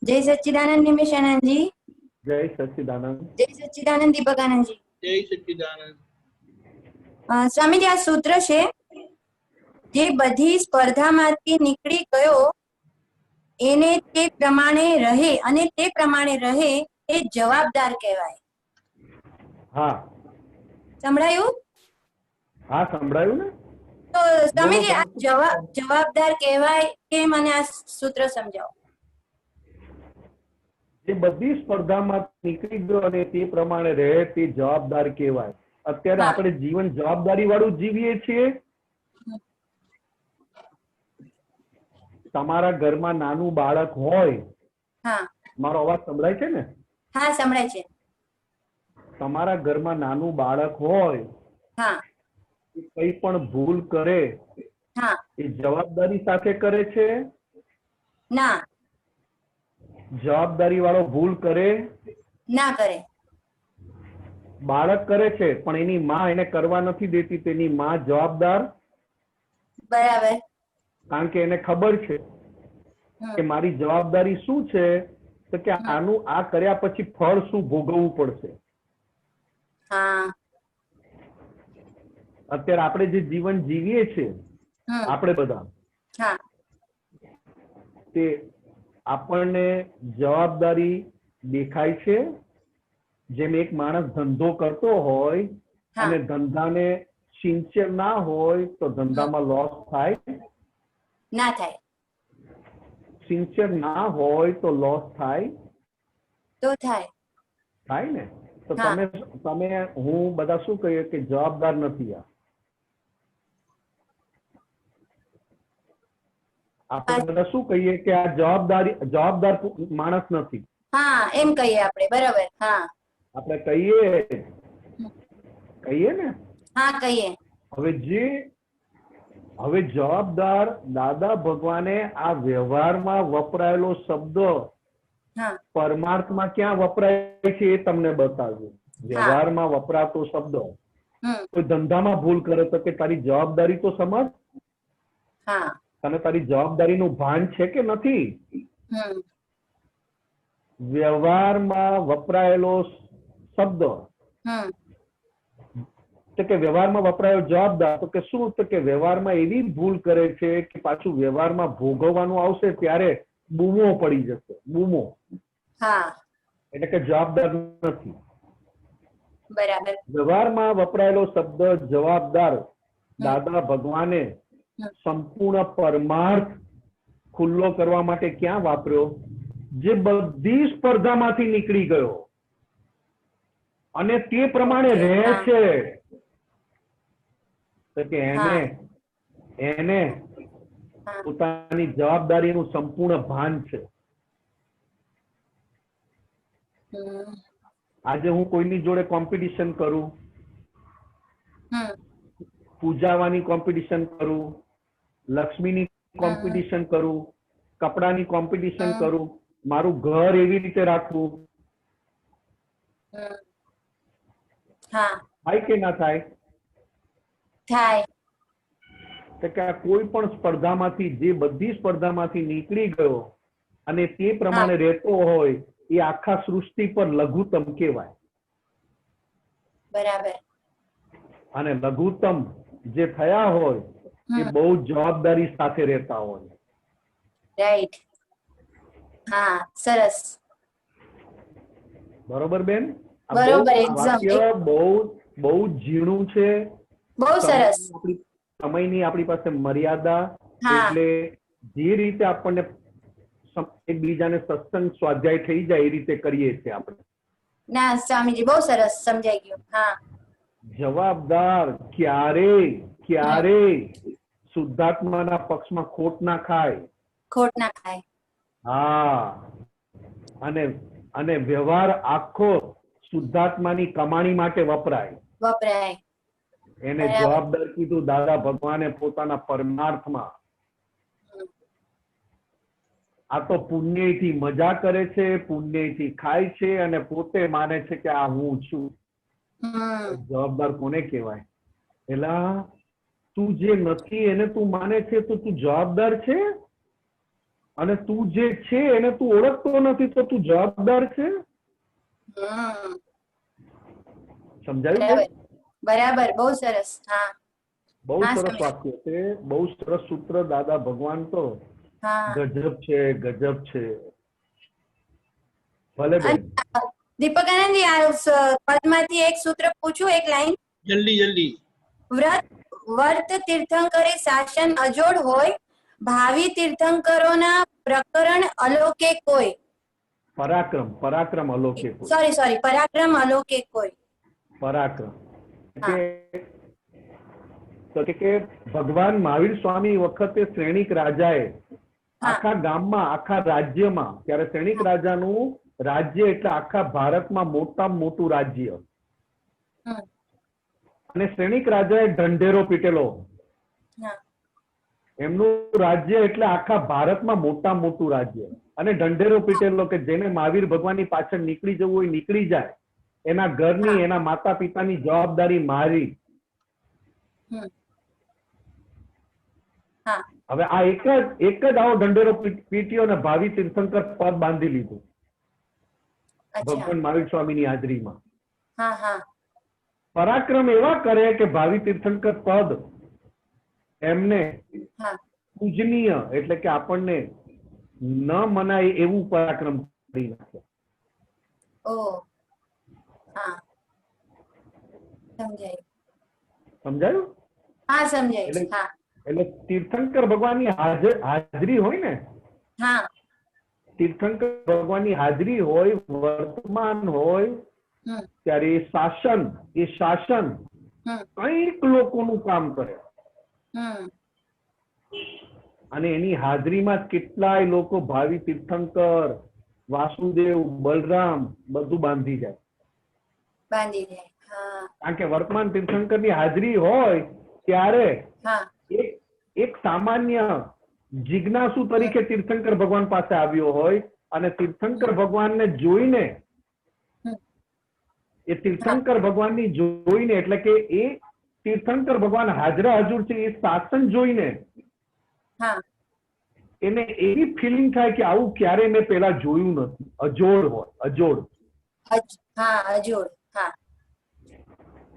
જય સચ્ચિદાનંદ નિમિષાનંદજી. જય સચ્ચિદાનંદ. જય સચ્ચિદાનંદ દીપકાનંદજી. જય સચ્ચિદાનંદ. સ્વામીજી, આ સૂત્ર છે, જે બધી સ્પર્ધામાંથી નીકળી ગયો એને તે પ્રમાણે રહે અને તે પ્રમાણે રહે એ જવાબદાર કહેવાય. હા સંભળાયું? હા સંભળાયું ને. તો સ્વામીજી, આ જવાબદાર કહેવાય કે મને આ સૂત્ર સમજાવો. જે બધી સ્પર્ધામાં નીકળી ગયો અને તે પ્રમાણે રહે તે જવાબદાર કહેવાય. અત્યારે આપણે જીવન જવાબદારી વાળું જીવીએ છીએ. તમારા ઘરમાં નાનું બાળક હોય, મારો અવાજ સંભળાય છે ને? હા સંભળાય છે. તમારા ઘરમાં નાનું બાળક હોય, કઈ પણ ભૂલ કરે એ જવાબદારી સાથે કરે છે? ના. જવાબદારી વાળો ભૂલ કરે? ના કરે. બાળક કરે છે પણ એની માં એને કરવા નથી દેતી, તેની માં જવાબદાર? બરાબર. કારણ કે એને ખબર છે કે મારી જવાબદારી શું છે, તો કે આનું આ કર્યા પછી ફળ શું ભોગવવું પડશે. અત્યારે આપણે જે જીવન જીવીએ છીએ આપણે બધા, તે આપણને જવાબદારી દેખાય છે. જેમ એક માણસ ધંધો કરતો હોય અને ધંધાને સિન્સિયર ના હોય તો ધંધામાં લોસ થાય? ના થાય. સિન્સિયર ના હોય તો લોસ થાય? તો થાય. થાય ને. તો તમે હું બધા શું કહીએ કે જવાબદાર નથી. આપણે બધા શું કહીએ કે આ જવાબદાર માણસ નથી. હા એમ કહીએ આપણે. બરાબર. હા આપણે કહીએ ને. હા કહીએ. હવે જવાબદાર દાદા ભગવાને આ વ્યવહારમાં વપરાયેલો શબ્દ પરમાર્થમાં ક્યાં વપરાય છે એ તમને બતાવ્યું. વ્યવહારમાં વપરાતો શબ્દ, કોઈ ધંધામાં ભૂલ કરે તો કે તારી જવાબદારી તો સમજ. તને તારી જવાબદારીનું ભાન છે કે નથી? વ્યવહારમાં વપરાયેલો શબ્દ તો કે વ્યવહારમાં વપરાયો જવાબદાર, તો કે શું? તો કે વ્યવહારમાં એવી ભૂલ કરે છે કે પાછું વ્યવહારમાં ભોગવવાનું આવશે ત્યારે બૂમો પડી જશે. બૂમો એટલે કે જવાબદાર નથી. બરાબર. વ્યવહારમાં વપરાયેલો શબ્દ જવાબદાર દાદા ભગવાને સંપૂર્ણ પરમાર્થ ખુલ્લો કરવા માટે ક્યાં વાપર્યો? જે બધી સ્પર્ધામાંથી નીકળી ગયો અને તે પ્રમાણે રહે છે, તો કે એને પોતાની જવાબદારીનું સંપૂર્ણ ભાન છે. આજે હું કોઈની જોડે કોમ્પિટિશન કરું, પૂજાવાની કોમ્પિટિશન કરું, લક્ષ્મીની કોમ્પિટિશન કરું, કપડાની કોમ્પિટિશન કરું, મારું ઘર એવી રીતે રાખવું, થાય કે ના થાય? થાય. તો કે કોઈ પણ સ્પર્ધામાંથી, જે બધી સ્પર્ધામાંથી નીકળી ગયો અને તે પ્રમાણે રહેતો હોય એ આખા સૃષ્ટિ પર લઘુત્તમ કહેવાય. બરાબર. અને લઘુત્તમ જે થયા હોય એ બહુ જવાબદારી સાથે રહેતા હોય. રાઈટ. હા સરસ. બરોબર બેન? બરોબર. વાક્ય બહુ ઝીણું છે બહુ સરસ. સમયની આપણી પાસે મર્યાદા, હા એટલે જે રીતે આપણને એકબીજાને સત્સંગ સ્વાધ્યાય થઈ જાય એ રીતે કરીએ છીએ આપણે. ના સ્વામીજી બહુ સરસ સમજાઈ ગયું. હા જવાબદાર ક્યારેય શુદ્ધાત્માના પક્ષમાં ખોટ ના ખાય. ખોટ ના ખાય. હા, અને વ્યવહાર આખો શુદ્ધાત્માની કમાણી માટે વપરાય. એને જવાબદાર કીધું દાદા ભગવાને પોતાના પરમાર્થમાં. આ તો પુણ્યથી મજા કરે છે, પુણ્યથી ખાય છે અને પોતે માને છે કે આ હું છું. જવાબદાર કોને કહેવાય? એલા તું જે નથી એને તું માને છે તો તું જવાબદાર છે, અને તું જે છે એને તું ઓળખતો નથી તો તું જવાબદાર છે. સમજાયું? બરાબર. બહુ સરસ. હા બહુ સરસ વાક્ય છે, બહુ સરસ સૂત્ર. દાદા ભગવાન તો ગજબ છે. ભલે બેન. દીપકાનંદજી, આ પદમાંથી એક સૂત્ર પૂછું, એક લાઈન જલ્દી. વર્ત તીર્થંકરે શાસન અજોડ હોય, ભાવિ તીર્થંકરોના પ્રકરણ અલોકે કોઈ. પરાક્રમ અલોકે કોઈ. સોરી પરાક્રમ અલોકે કોઈ. પરાક્રમ તો કે ભગવાન મહાવીર સ્વામી વખતે શ્રેણિક રાજાએ આખા ગામમાં, આખા રાજ્યમાં, ત્યારે શ્રેણિક રાજાનું રાજ્ય એટલે આખા ભારતમાં મોટામાં મોટું રાજ્ય, અને શ્રેણિક રાજાએ ઢંઢેરો પીટેલો. એમનું રાજ્ય એટલે આખા ભારતમાં મોટામાં મોટું રાજ્ય, અને ઢંઢેરો પીટેલો કે જેને મહાવીર ભગવાનની પાછળ નીકળી જવું હોય નીકળી જાય. એના ઘરની, એના માતા પિતાની જવાબદારી મારી. હવે આ એક જ આવો ઢંઢેરો પીટ્યો અને ભાવિ તીર્થંકર પદ બાંધી લીધું ભગવાન મહાવીર સ્વામીની હાજરીમાં. પરાક્રમ એવા કરે કે ભાવિ તીર્થંકર પદ એમને પૂજનીય, એટલે કે આપણને ન મનાય એવું પરાક્રમ કરી નાખે. સમજાયું? હા સમજાયું. એટલે તીર્થંકર ભગવાનની હાજરી હોય ને, તીર્થંકર ભગવાનની હાજરી હોય, વર્તમાન હોય, ત્યારે એ શાસન કઈક લોકોનું કામ કરે. અને એની હાજરીમાં કેટલાય લોકો ભાવિ તીર્થંકર, વાસુદેવ, બલરામ બધું બાંધી જાય. કારણ કે વર્તમાન તીર્થંકરની હાજરી હોય ત્યારે એક સામાન્ય જિજ્ઞાસુ તરીકે તીર્થંકર ભગવાન પાસે આવ્યો હોય, અને તીર્થંકર ભગવાનને જોઈને, એ તીર્થંકર ભગવાનની જોઈને, એટલે કે એ તીર્થંકર ભગવાન હાજરા હજુર છે એ શાસન જોઈને એને એવી ફિલિંગ થાય કે આવું ક્યારે મેં પેલા જોયું નથી. અજોડ હોય, અજોડ.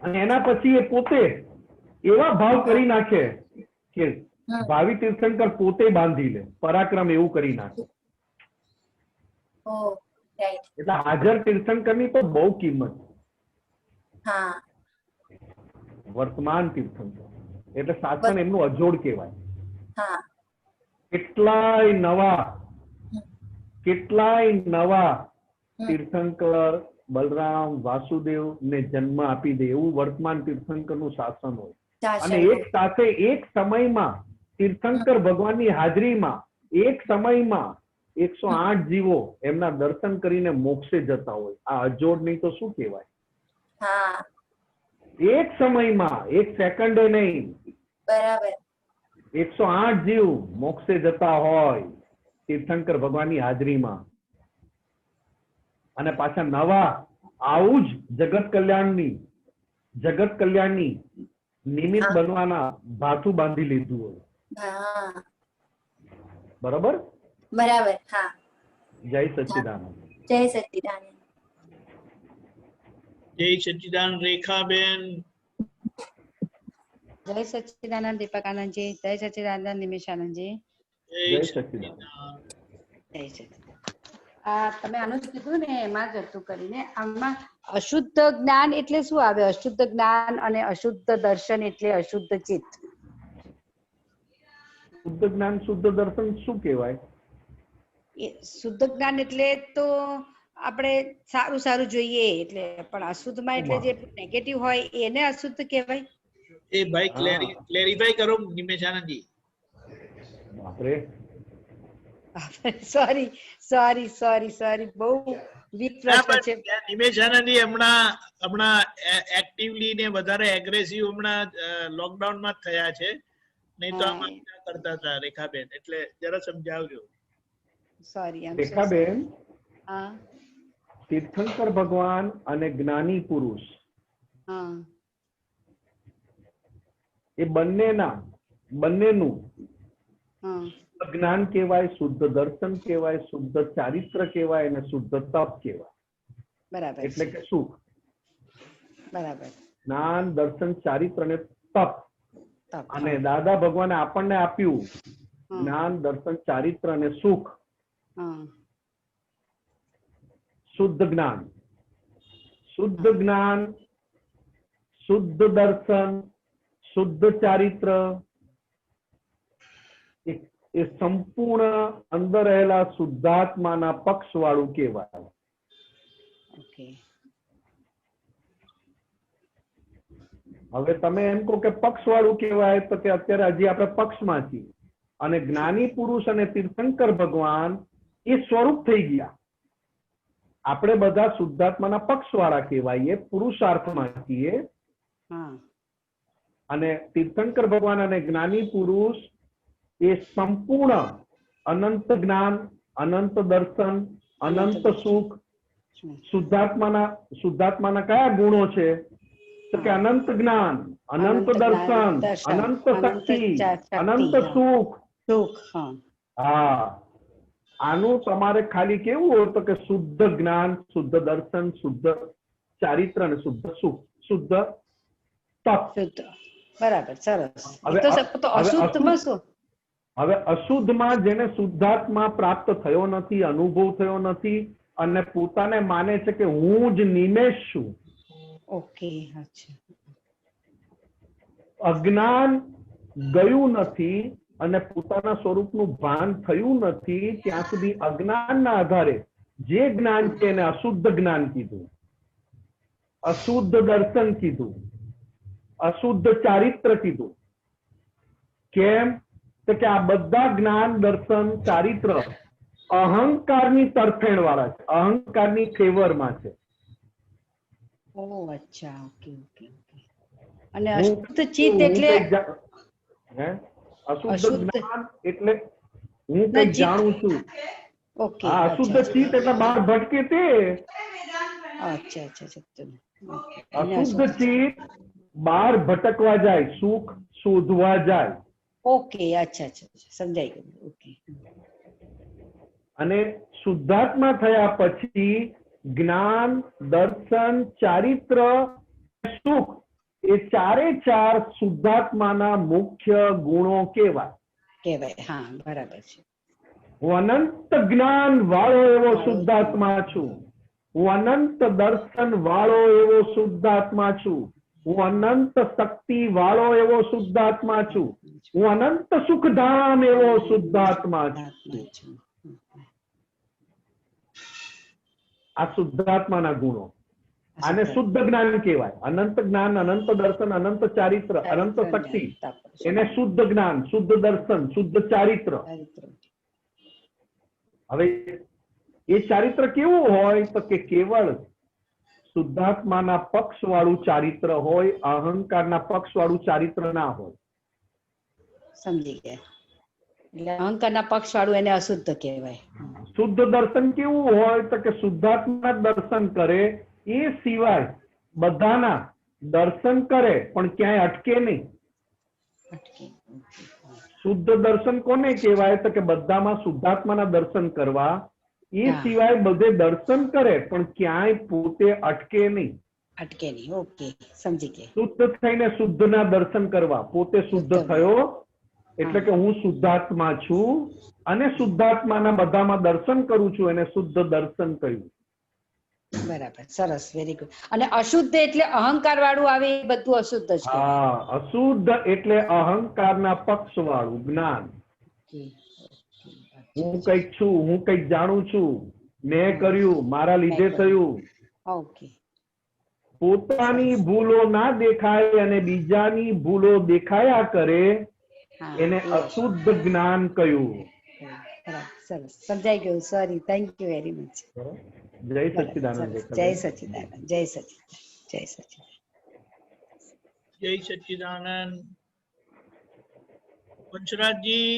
અને એના પછી એ પોતે એવા ભાવ કરી નાખે કે ભાવિ તીર્થંકર પોતે બાંધી લે. પરાક્રમ એવું કરી નાખે. એટલે હાજર તીર્થંકરની તો બહુ કિંમત. વર્તમાન તીર્થંકર એટલે શાસન એમનું અજોડ કહેવાય. કેટલાય નવા તીર્થંકર બલરામ, વાસુદેવ ને જન્મ આપી દે એવું વર્તમાન તીર્થંકર નું શાસન હોય. અને એક સાથે એક સમયમાં તીર્થંકર ભગવાનની હાજરીમાં એક સમયમાં 108 જીવો એમના દર્શન કરીને મોક્ષે જતા હોય. આ અજોડ નહીં તો શું કહેવાય? એક સમયમાં, એક સેકન્ડે નહીં, 108 જીવ મોક્ષે જતા હોય તીર્થંકર ભગવાનની હાજરીમાં. અને પાછા નવા આવું જ જગત કલ્યાણની નિમિત્ત બનવાના ભાથું બાંધી લીધું હોય. બરાબર. જય સચ્ચિદાનંદ. જય સચ્ચિદાનંદ. જય સચ્ચિદાનંદ. રેખાબેન. જય સચ્ચિદાનંદ દીપકાનંદજી. જય સચ્ચિદાનંદ નિમિષાનંદજી. જય સચ્ચિદાનંદ. જય સચ્ચિદાનંદ. તમે આનું જ કીધું ને, એમાં જ હતું કરીને, આમાં અશુદ્ધ જ્ઞાન એટલે શું આવે? અશુદ્ધ જ્ઞાન અને અશુદ્ધ દર્શન એટલે અશુદ્ધ ચિત્ત. શુદ્ધ જ્ઞાન શુદ્ધ દર્શન શું કહેવાય? શુદ્ધ જ્ઞાન એટલે તો આપણે સારું સારું જોઈએ એટલે, પણ અશુદ્ધમાં એટલે જે નેગેટિવ હોય એને અશુદ્ધ કહેવાય. એ ભાઈ ક્લેરિફાઈ કરો નિમેશાનંદજી. બાપરે, સોરી સોરી સોરી સોરી, બહુ વીક પ્રશ્ન છે. નિમેશાનંદજી હમણાં એક્ટિવલી ને વધારે એગ્રેસિવ હમણાં લોકડાઉન માં થયા છે, નહીં તો આમાં કરતા હતા રેખાબેન, એટલે જરા સમજાવજો. સોરી રેખાબેન, હા, તીર્થંકર ભગવાન અને જ્ઞાની પુરુષ હા, એ બંનેનું જ્ઞાન કહેવાય, શુદ્ધ દર્શન કહેવાય, શુદ્ધ ચારિત્ર કહેવાય અને શુદ્ધ તપ કહેવાય. બરાબર. એટલે કે સુખ. બરાબર. જ્ઞાન, દર્શન, ચારિત્ર અને તપ. અને દાદા ભગવાને આપણને આપ્યું જ્ઞાન, દર્શન, ચારિત્ર અને સુખ. શુદ્ધ જ્ઞાન, શુદ્ધ જ્ઞાન, શુદ્ધ દર્શન, શુદ્ધ ચારિત્ર એ સંપૂર્ણ અંદર રહેલા શુદ્ધાત્માના પક્ષ વાળું કહેવાય. હવે તમે એમ કહો કે પક્ષ વાળું કહેવાય, તો કે અત્યારે હજી આપણે પક્ષમાં છીએ, અને જ્ઞાની પુરુષ અને તીર્થંકર ભગવાન એ સ્વરૂપ થઈ ગયા. આપણે બધા શુદ્ધાત્માના પક્ષ વાળા કહેવાય, પુરુષાર્થમાં છીએ. અને તીર્થંકર ભગવાન અને જ્ઞાની પુરુષ એ સંપૂર્ણ અનંત જ્ઞાન, અનંત દર્શન, અનંત સુખ. શુદ્ધાત્માના કયા ગુણો છે? તો કે અનંત જ્ઞાન, અનંત દર્શન, અનંત શક્તિ, અનંત સુખ. હા, આનું તમારે ખાલી કેવું હોય તો કે શુદ્ધ જ્ઞાન, શુદ્ધ દર્શન, શુદ્ધ ચારિત્ર અને શુદ્ધ સુખ, શુદ્ધ તપ. બરાબર, સરસ. અશુદ્ધમાં શું? હવે અશુદ્ધમાં જેને શુદ્ધાત્મા પ્રાપ્ત થયો નથી, અનુભવ થયો નથી, અને પોતાને માને છે કે હું જ નિમેષ છું. ઓકે, અચ્છા. અજ્ઞાન ગયું નથી અને પોતાના સ્વરૂપનું ભાન થયું નથી ત્યાં સુધી અજ્ઞાનના આધારે જે જ્ઞાન છે એને અશુદ્ધ જ્ઞાન કીધું, અશુદ્ધ દર્શન કીધું, અશુદ્ધ ચારિત્ર કીધું. કેમ? તો કે આ બધા જ્ઞાન, દર્શન, ચારિત્ર અહંકારની તરફેણ વાળા છે, અહંકારની ફેવરમાં છે. ઓહ, અચ્છા, ઓકે ઓકે ઓકે. અને અશુદ્ધ ચિત્ત એટલે અશુદ્ધ જ્ઞાન એટલે હું કઈ જાણું છું. ઓકે. અશુદ્ધ ચિત્ત એટલે બહાર ભટકે તે. અચ્છા અચ્છા. અશુદ્ધ ચિત્ત બહાર ભટકવા જાય, સુખ શોધવા જાય. ઓકે, અચ્છા અચ્છા, સમજાઈ ગયું. ઓકે. અને શુદ્ધાત્મા થયા પછી જ્ઞાન, દર્શન, ચારિત્ર, સુખ એ ચારે ચાર શુદ્ધાત્માના મુખ્ય ગુણો કહેવાય. હા, બરાબર છે. હું અનંત જ્ઞાન વાળો એવો શુદ્ધાત્મા છું, હું અનંત દર્શન વાળો એવો શુદ્ધાત્મા છું, હું અનંત શક્તિ વાળો એવો શુદ્ધાત્મા છું, હું અનંત સુખધામ એવો શુદ્ધાત્મા છું. આ શુદ્ધાત્માના ગુણો, આને શુદ્ધ જ્ઞાન કહેવાય. અનંત જ્ઞાન, અનંત દર્શન, અનંત ચારિત્ર, અનંત શક્તિ, એને શુદ્ધ જ્ઞાન, શુદ્ધ દર્શન, શુદ્ધ ચારિત્ર. હવે એ ચારિત્ર કેવું હોય તો કે કેવળ શુદ્ધાત્માના પક્ષ વાળું ચારિત્ર હોય, અહંકારના પક્ષ વાળું ચારિત્ર ના હોય. સમજી ગયા? એટલે અહંકારના પક્ષ વાળું એને અશુદ્ધ કહેવાય. શુદ્ધ દર્શન કેવું હોય તો કે શુદ્ધાત્મા દર્શન કરે, એ સિવાય બધાના દર્શન કરે પણ ક્યાંય અટકે નહીં. શુદ્ધ દર્શન કોને કહેવાય તો કે બધામાં શુદ્ધાત્માના દર્શન કરવા, એ સિવાય બધે દર્શન કરે પણ ક્યાંય પોતે અટકે નહીં. ઓકે, સમજી ગયા. શુદ્ધ થઈને શુદ્ધના દર્શન કરવા, પોતે શુદ્ધ થયો એટલે કે હું શુદ્ધાત્મા છું અને શુદ્ધાત્માના બધામાં દર્શન કરું છું, એને શુદ્ધ દર્શન કહ્યું. બરાબર, સરસ, વેરી ગુડ. અને અશુદ્ધ એટલે અહંકાર વાળું આવે એ બધું અશુદ્ધ જ કહેવાય. હા, અશુદ્ધ એટલે અહંકારના પક્ષ વાળું જ્ઞાન. હું કઈક છું, હું કઈક જાણું છું, મેં કર્યું, મારા લીધે થયું. ઓકે. પોતાની ભૂલો ના દેખાય અને બીજાની ભૂલો દેખાયા કરે એને અશુદ્ધ જ્ઞાન કહ્યું. સરસ, સમજાઈ ગયું. Sorry, thank you very much. જય સચ્ચિદાનંદ. જય સચ્ચિદાનંદ. જય સચ્ચિદાનંદ. જય સચ્ચિદાનંદ. જય સચ્ચિદાનંદ. પંચરાજજી,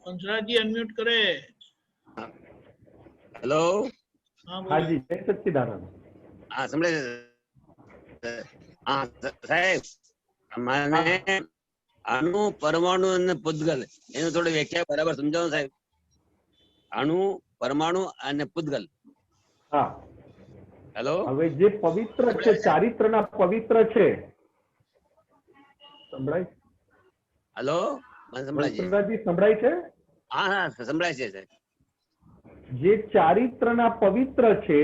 પંચરાજજી અનમ્યુટ કરે. હેલો. હાજી, જય સચ્ચિદાનંદ. હા, સંભળાય. હા સાહેબ, મને અણુ, પરમાણુ અને પૂતગલ એનું થોડી વ્યાખ્યા બરાબર સમજાવો સાહેબ. અણુ, પરમાણુ અને પૂતગલ. હા. હેલો. હવે જે પવિત્ર છે, ચારિત્રના પવિત્ર છે, સંભળાય? હેલો, મને સંભળાય છે. સંભળાય છે? હા હા, સંભળાય છે સાહેબ. જે ચારિત્રના પવિત્ર છે,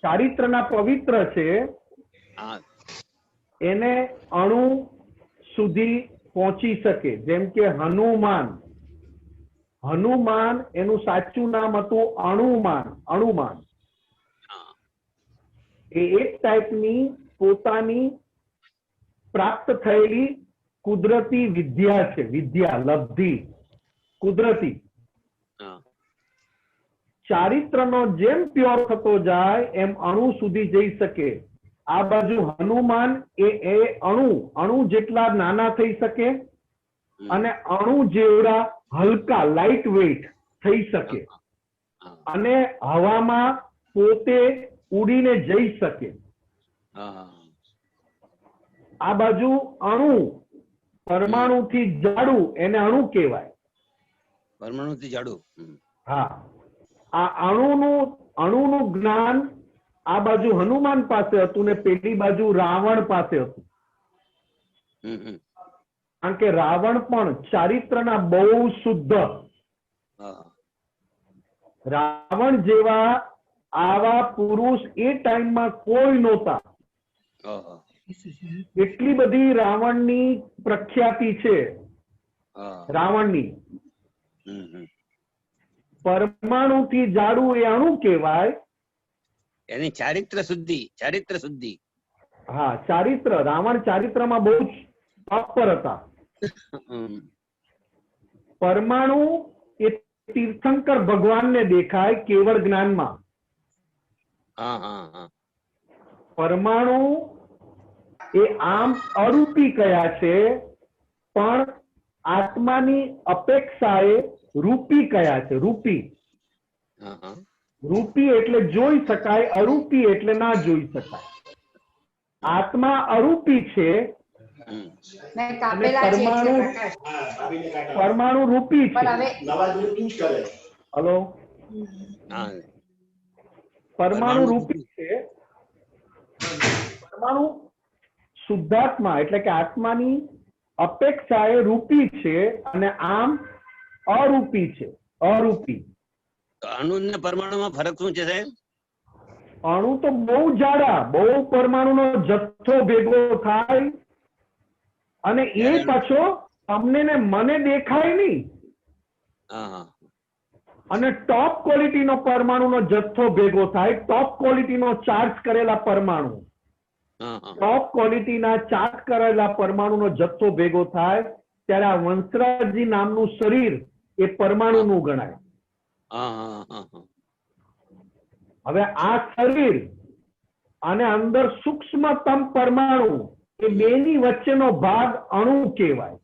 ચારિત્રના પવિત્ર છે, એને અણુ સુધી પહોંચી શકે. જેમ કે હનુમાન, હનુમાન એનું સાચું નામ હતું અણુમાન. અણુમાન એ એક ટાઈપની પોતાની પ્રાપ્ત થયેલી કુદરતી વિદ્યા છે. વિદ્યા, લબ્ધિ, કુદરતી. ચારિત્રનો જેમ પ્યોર થતો જાય એમ અણુ સુધી જઈ શકે. આ બાજુ હનુમાન એ અણુ જેટલા નાના થઈ શકે અને અણુ જેવડા હલકા, લાઇટ વેઇટ થઈ શકે અને હવામાં પોતે ઉડીને જઈ શકે. આ બાજુ અણુ, પરમાણુ થી જાડું, એને અણુ કહેવાય. પરમાણુ થી જાડું. હા, આ અણુનું જ્ઞાન આ બાજુ હનુમાન પાસે હતું ને પેલી બાજુ રાવણ પાસે હતું. કારણ કે રાવણ પણ ચારિત્રના બહુ શુદ્ધ. રાવણ જેવા આવા પુરુષ એ ટાઈમમાં કોઈ નહોતા. એટલી બધી રાવણની પ્રખ્યાતિ છે. રાવણની પરમાણુ થી જાડું એ અણુ કહેવાય. એની ચારિત્ર શુદ્ધિ, ચારિત્ર શુદ્ધિ. હા, ચારિત્ર. રાવણ ચારિત્રમાં બહુ જ તત્પર હતા. પરમાણુ એ તીર્થંકર ભગવાનને દેખાય કેવળ જ્ઞાનમાં. પરમાણુ એ આમ અરૂપી કયા છે, પણ આત્માની અપેક્ષાએ રૂપી કયા છે. રૂપી, રૂપી એટલે જોઈ શકાય, અરૂપી એટલે ના જોઈ શકાય. આત્મા અરૂપી છે અને પરમાણુ રૂપી છે. હલો, પરમાણુ રૂપી છે. પરમાણુ શુદ્ધાત્મા એટલે કે આત્માની અપેક્ષાએ રૂપી છે અને આમ અરૂપી છે. અરૂપી. અણુ ને પરમાણુમાં ફરક શું છે સાહેબ? અણુ તો બહુ જાડા, બહુ પરમાણુનો જથ્થો ભેગો થાય અને એ પાછો તમને ને મને દેખાય નહીં. અને ટોપ ક્વોલિટીનો પરમાણુનો જથ્થો ભેગો થાય, ટોપ ક્વોલિટીનો ચાર્જ કરેલા પરમાણુ, ટોપ ક્વોલિટીના ચાર્જ કરેલા પરમાણુનો જથ્થો ભેગો થાય ત્યારે આ વંશરાજજી નામનું શરીર એ પરમાણુનું ગણાય. હવે આ શરીર અને અંદર સૂક્ષ્મતમ પરમાણુ એ બેની વચ્ચેનો ભાગ અણુ કહેવાય.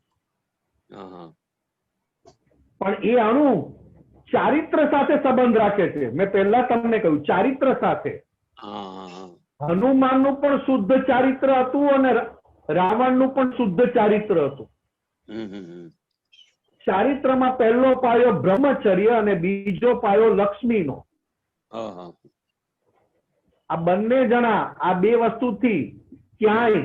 પણ એ અણુ ચારિત્ર સાથે સંબંધ રાખે છે. મેં પહેલા તમને કહ્યું ચારિત્ર સાથે. હનુમાનનું પણ શુદ્ધ ચારિત્ર હતું અને રાવણનું પણ શુદ્ધ ચારિત્ર હતું. ચારિત્રમાં પહેલો પાયો બ્રહ્મચર્ય અને બીજો પાયો લક્ષ્મીનો. આ બંને જણા આ બે વસ્તુથી ક્યાંય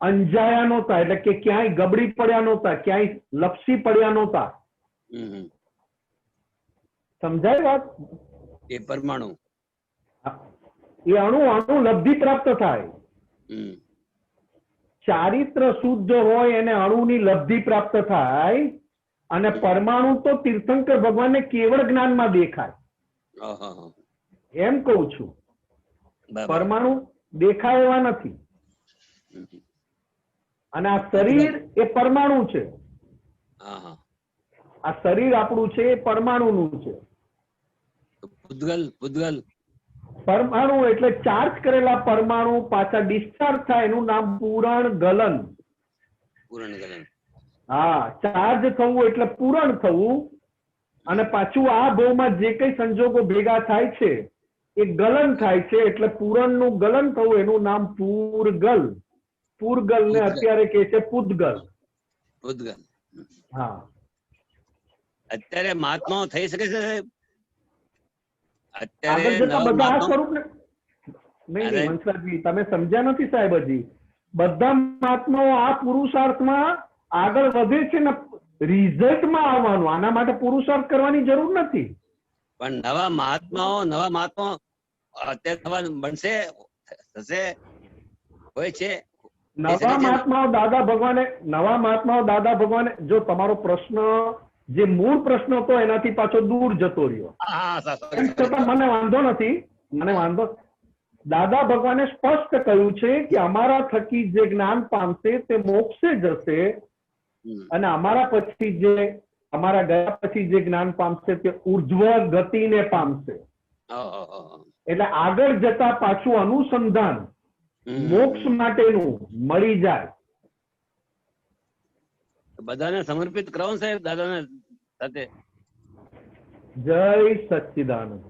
અંજાયા નહોતા, એટલે કે ક્યાંય ગબડી પડ્યા નહોતા, ક્યાંય લપસી પડ્યા નહોતા. સમજાય વાત? એ પરમાણુ એ અણુ અણુ લબ્ધિ પ્રાપ્ત થાય. ચારિત્ર શુદ્ધ હોય એને અણુની લબ્ધિ પ્રાપ્ત થાય, અને પરમાણુ તો તીર્થંકર ભગવાનને કેવળ જ્ઞાનમાં દેખાય. એમ કહું છું, પરમાણુ દેખાય એવા નથી. અને આ શરીર એ પરમાણુ છે. આ શરીર આપણું છે એ પરમાણુનું છે. પરમાણુ એટલે ચાર્જ કરેલા પરમાણુ પાછા ડિસ્ચાર્જ થાય એનું નામ પૂરણ ગલન. હા, ચાર્જ થવું એટલે પૂરણ થવું, અને પાછું આ ભાવમાં જે કઈ સંજોગો ભેગા થાય છે એ ગલન થાય છે, એટલે પૂરણનું ગલન થવું એનું નામ પૂરગલ. પૂરગલ ને અત્યારે કહે છે પૂતગલ. હા, અત્યારે મહાત્માઓ થઈ શકે છે સાહેબ? આગળ જતા બધા આ સ્વરૂપ ને નહીં, હંસરાજજી તમે સમજ્યા નથી સાહેબ. હજી બધા મહાત્માઓ આ પુરુષાર્થમાં આગળ વધે છે ને રિઝલ્ટમાં આવવાનું. આના માટે પુરુષાર્થ કરવાની જરૂર નથી. પણ નવા મહાત્માઓ અત્યારે થવા બનશે, થશે, હોય છે. નવા મહાત્માઓ દાદા ભગવાને જો તમારો પ્રશ્ન જે મૂળ પ્રશ્ન હતો એનાથી પાછો દૂર જતો રહ્યો, છતાં મને વાંધો નથી. દાદા ભગવાને સ્પષ્ટ કહ્યું છે કે અમારા થકી જે જ્ઞાન પામશે તે મોક્ષે જશે, અને અમારા ગયા પછી જે જ્ઞાન પામશે તે ઉર્ધ્વ ગતિને પામશે. એટલે આગળ જતા પાછું અનુસંધાન મોક્ષ માટેનું મળી જાય. બધાને સમર્પિત કરો સાહેબ દાદાને સાથે. જય સચ્ચિદાનંદ.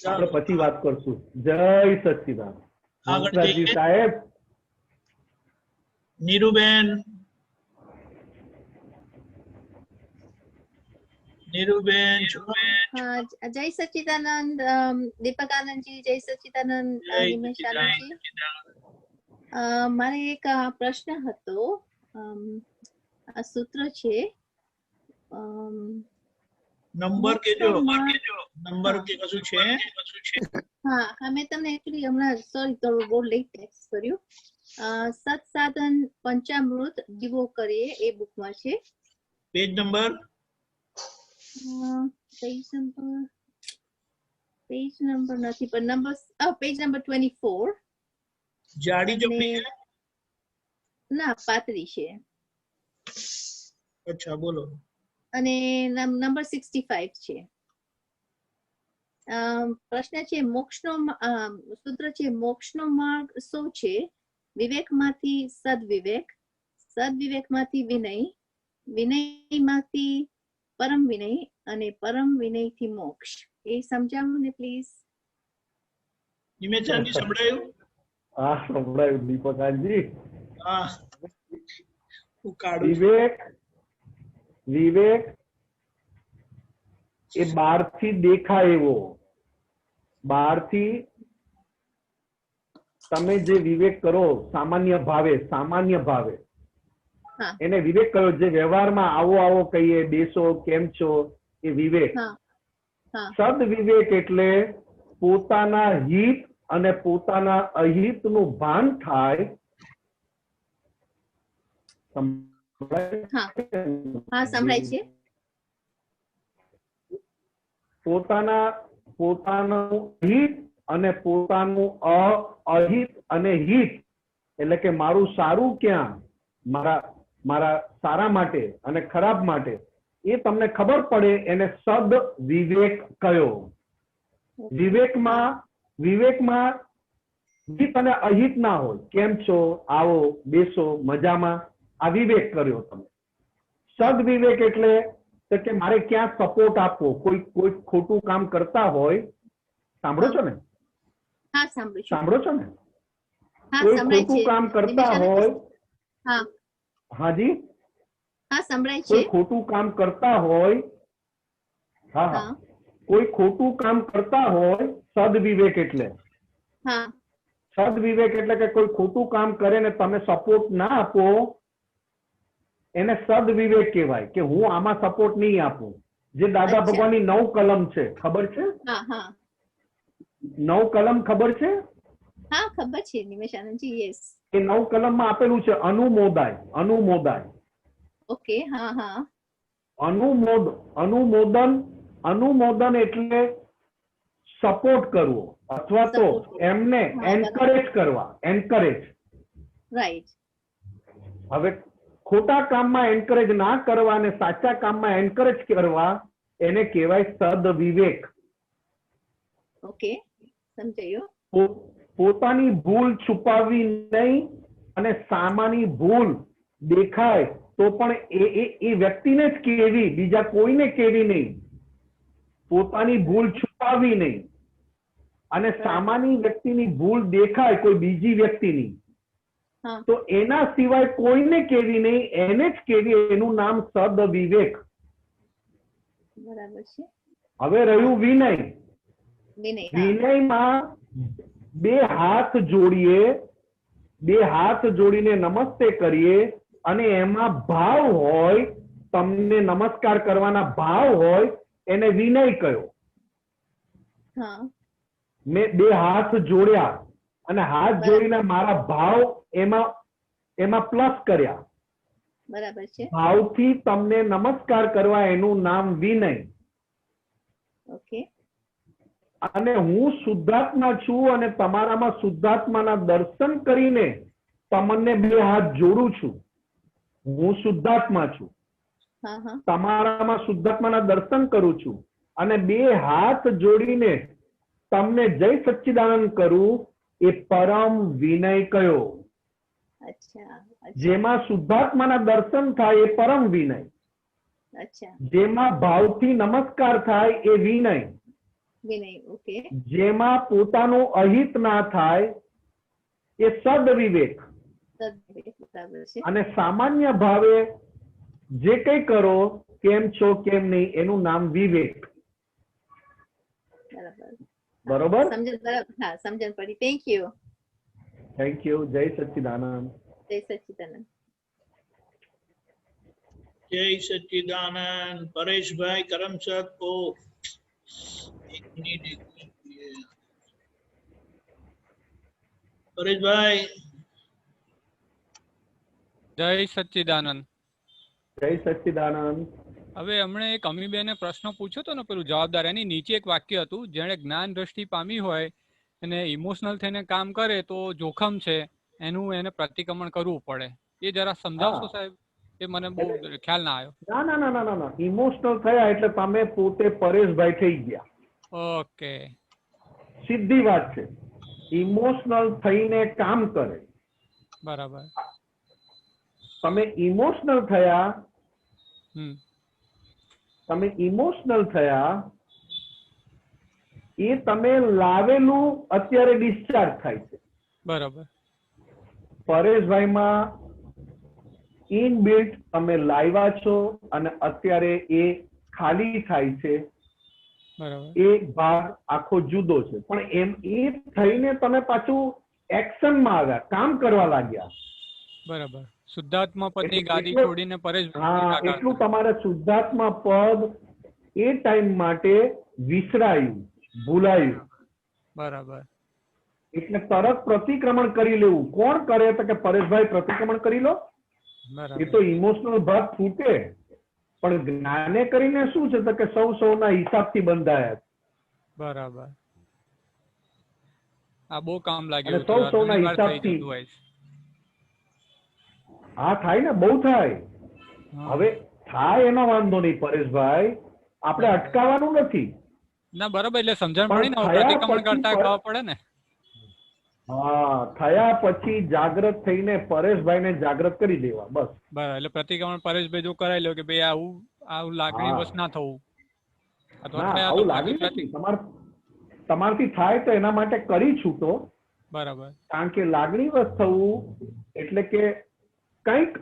આપણે પછી વાત કરશું. જય સચ્ચિદાનંદ. સાહેબ નીરુબેન જય સચ્ચિદાનંદ. દીપક આનંદજી જય સચ્ચિદાનંદ. નિમેશ આનંદજી, મારે એક પ્રશ્ન હતો. આ સૂત્ર છે, નંબર કેજો, નંબર કે કશું છે? હા, મેં તમને એકચ્યુઅલી હમણાં સોરી થોડું બહુ લેટ ટેક્સ્ટ કર્યું. સત્સાધન પંચામૃત દીવો કરીએ એ બુકમાં છે. પેજ નંબર નથી, પણ પેજ નંબર 24. જાડી ચોપડી ના, પાતળી છે. અચ્છા, બોલો. અને નંબર 65 છે. પ્રશ્ન છે મોક્ષનો સૂત્ર છે, મોક્ષનો માર્ગ શું છે? વિવેકમાંથી સદવિવેક, સદવિવેકમાંથી વિનય, વિનયમાંથી પરમ વિનય, અને પરમ વિનયથી મોક્ષ. એ સમજાવો ને પ્લીઝ. નિમેશજી સંભળાયું? હા, સંભળાયું દીપકાજી. હા, વિવેક એ બહારથી દેખાય એવો, બહારથી તમે જે વિવેક કરો સામાન્ય ભાવે એને વિવેક કરો. જે વ્યવહારમાં આવો કહીએ, બેસો, કેમ છો, એ વિવેક. સદવિવેક એટલે પોતાના હિત અને પોતાના અહિતનું ભાન થાય. સંભળાય છે. પોતાનું હિત અને પોતાનું અહિત અને હિત એટલે કે મારું સારું ક્યાં, મારા સારા માટે અને ખરાબ માટે, એ તમને ખબર પડે એને સદ વિવેક કયો. વિવેકમાં હિત અને અહિત ના હોય. કેમ છો, આવો, બેસો, મજામાં, આ વિવેક કર્યો તમે. સદવિવેક એટલે કે મારે ક્યાં સપોર્ટ આપવો. કોઈ ખોટું કામ કરતા હોય, સાંભળો છો ને? સાંભળો છો ને? કોઈ ખોટું કામ કરતા હોય, હાજી, કોઈ ખોટું કામ કરતા હોય, કોઈ ખોટું કામ કરતા હોય, સદવિવેક એટલે સદવિવેક એટલે કે કોઈ ખોટું કામ કરે ને તમે સપોર્ટ ના આપો, એને સદવિવેક કહેવાય કે હું આમાં સપોર્ટ નહીં આપું. જે દાદા ભગવાનની 9 કલમ છે, ખબર છે? હા હા 9 કલમ ખબર છે? હા ખબર છે નિમેશ આનંદજી. યસ. એ 9 કલમમાં આપેલું છે અનુમોદાય. અનુમોદાય. ઓકે. હા હા. અનુમોદન એટલે સપોર્ટ કરવો અથવા તો એમને એન્કરેજ કરવા. એન્કરેજ. રાઈટ. હવે ખોટા કામમાં એન્કરેજ ના કરવા અને સાચા કામમાં એન્કરેજ કરવા એને કહેવાય સદવિવેક. ઓકે સમજાયું. પોતાની ભૂલ છુપાવવી નહીં અને સામાની ભૂલ દેખાય તો પણ એ વ્યક્તિને જ કહેવી, બીજા કોઈને કહેવી નહીં. પોતાની ભૂલ છુપાવવી નહીં અને સામાની વ્યક્તિની ભૂલ દેખાય કોઈ બીજી વ્યક્તિની તો એના સિવાય કોઈને કહેવી નહીં, એને જ કહેવી. એનું નામ સદવિવેક. બરાબર છે. હવે રહ્યું વિનય. વિનયમાં 2 હાથ જોડીએ, 2 હાથ જોડીને નમસ્તે કરીએ અને એમાં ભાવ હોય, તમને નમસ્કાર કરવાના ભાવ હોય, એને વિનય કયો. મેં 2 હાથ જોડ્યા અને હાથ જોડીને મારા ભાવ એમાં પ્લસ કર્યા. બરાબર છે. ભાવથી તમને નમસ્કાર કરવા એનું નામ વિનય. ઓકે. અને હું શુદ્ધાત્મા છું અને તમારામાં શુદ્ધાત્માના દર્શન કરીને તમને 2 હાથ જોડું છું. હું શુદ્ધાત્મા છું, તમારામાં શુદ્ધાત્માના દર્શન કરું છું અને 2 હાથ જોડીને તમને જય સચ્ચિદાનંદ કરું, એ પરમ વિનય કયો. જેમાં શુદ્ધાત્માના દર્શન થાય એ પરમ વિનય. જેમાં ભાવથી નમસ્કાર થાય એ વિનય. જેમાં પોતાનું અહિત ના થાય એ સદવિવેક. અને સામાન્ય ભાવે જે કઈ કરો, કેમ છો કેમ નહીં, એનું નામ વિવેક. બરોબર? સમજણ પડી. Thank you. Thank you. જય સચ્ચિદાનંદ. જય સચ્ચિદાનંદ. જય સચ્ચિદાનંદ. પરેશભાઈ કરમસદ કો પરેશભાઈ. જય સચ્ચિદાનંદ. જય સચ્ચિદાનંદ. હવે હમણે એક અમીબેને પ્રશ્ન પૂછ્યો હતો ને, પેલું જવાબદાર, એની નીચે એક વાક્ય હતું, જેણે જ્ઞાન દ્રષ્ટિ પામી હોય અને ઇમોશનલ થઈને કામ કરે તો જોખમ છે, એનું એને પ્રતિક્રમણ કરવું પડે. એ જરા સમજાવશો સાહેબ? એ મને બહુ ખ્યાલ ના આવ્યો. ના. ઇમોશનલ થયા એટલે તમે પોતે પરેશભાઈ થઈ ગયા. ઓકે. સીધી વાત છે. ઇમોશનલ થઈને કામ કરે. બરાબર. તમે ઇમોશનલ થયા, એ તમે લાવેલું અત્યારે ડિસ્ચાર્જ થાય છે. બરાબર. પરેશભાઈમાં ઇનબિલ્ટ તમે લાવ્યા છો અને અત્યારે એ ખાલી થાય છે. એ ભાગ આખો જુદો છે, પણ એમ એ થઈને તમે પાછું એક્શનમાં આવ્યા, કામ કરવા લાગ્યા. બરાબર. શુદ્ધાત્મા પદની ગાદી છોડીને પરેશ. હા, એટલું તમારે શુદ્ધાત્મા પદ એ ટાઈમ માટે વિસરાયું, ભૂલાયું. બરાબર. એટલે તરત પ્રતિક્રમણ કરી લેવું. કોણ કરે તો કે પરેશભાઈ પ્રતિક્રમણ કરી લો. એ તો ઇમોશનલ ભાગ ફૂટે, પણ જ્ઞાને કરીને શું છે તો કે સૌના હિસાબથી બંધાયા. બરાબર. આ બહુ કામ લાગ્યું. સૌના હિસાબથી. હા, થાય ને, બહુ થાય. હવે થાય એનો વાંધો નહીં પરેશભાઈ, આપણે અટકાવવાનું નથી. ના બરાબર. એટલે સમજણ પડી ને, પ્રતિક્રમણ કરતા ખબર પડે ને. હા, થયા પછી જાગૃત થઈને પરેશભાઈને જાગૃત કરી દેવા, બસ. બરાબર. એટલે પ્રતિક્રમણ પરેશભાઈ જો કરાવી લો કે ભાઈ આવું લાગણી વશ ના થવું. આવું લાગણી નથી, તમારથી થાય તો એના માટે કરી છૂટો. બરાબર. કારણ કે લાગણી વશ થવું એટલે કે કંઈક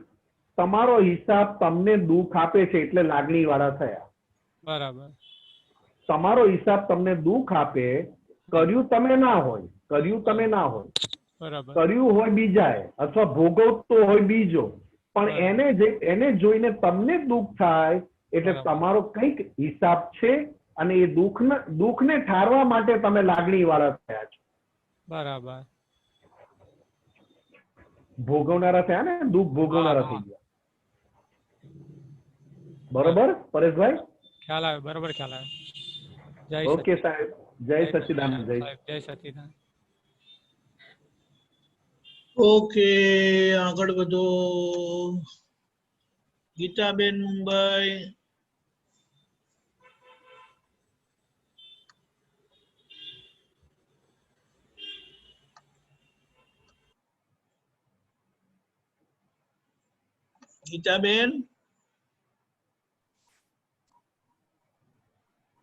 તમારો હિસાબ તમને દુઃખ આપે છે એટલે લાગણી વાળા થયા. બરાબર. તમારો હિસાબ તમને દુઃખ આપે, કર્યું તમે ના હોય, બરાબર. કર્યું હોય બીજાએ અથવા ભોગવતો હોય બીજો, પણ એને જોઈને તમને દુઃખ થાય એટલે તમારો કંઈક હિસાબ છે અને એ દુઃખને ઠારવા માટે તમે લાગણી વાળા થયા છો. બરાબર. ભોગવનારા થયા ને, દુઃખ ભોગવનારા થઈ ગયા. બરોબર પરેશભાઈ? ખ્યાલ આવે, બરોબર ખ્યાલ આવે. જય ઓકે સાહેબ, જય સચ્ચિદાનંદ. જય સચ્ચિદાનંદ. ઓકે, આગળ વધો. ગીતાબેન મુંબઈ. ગીતાબેન.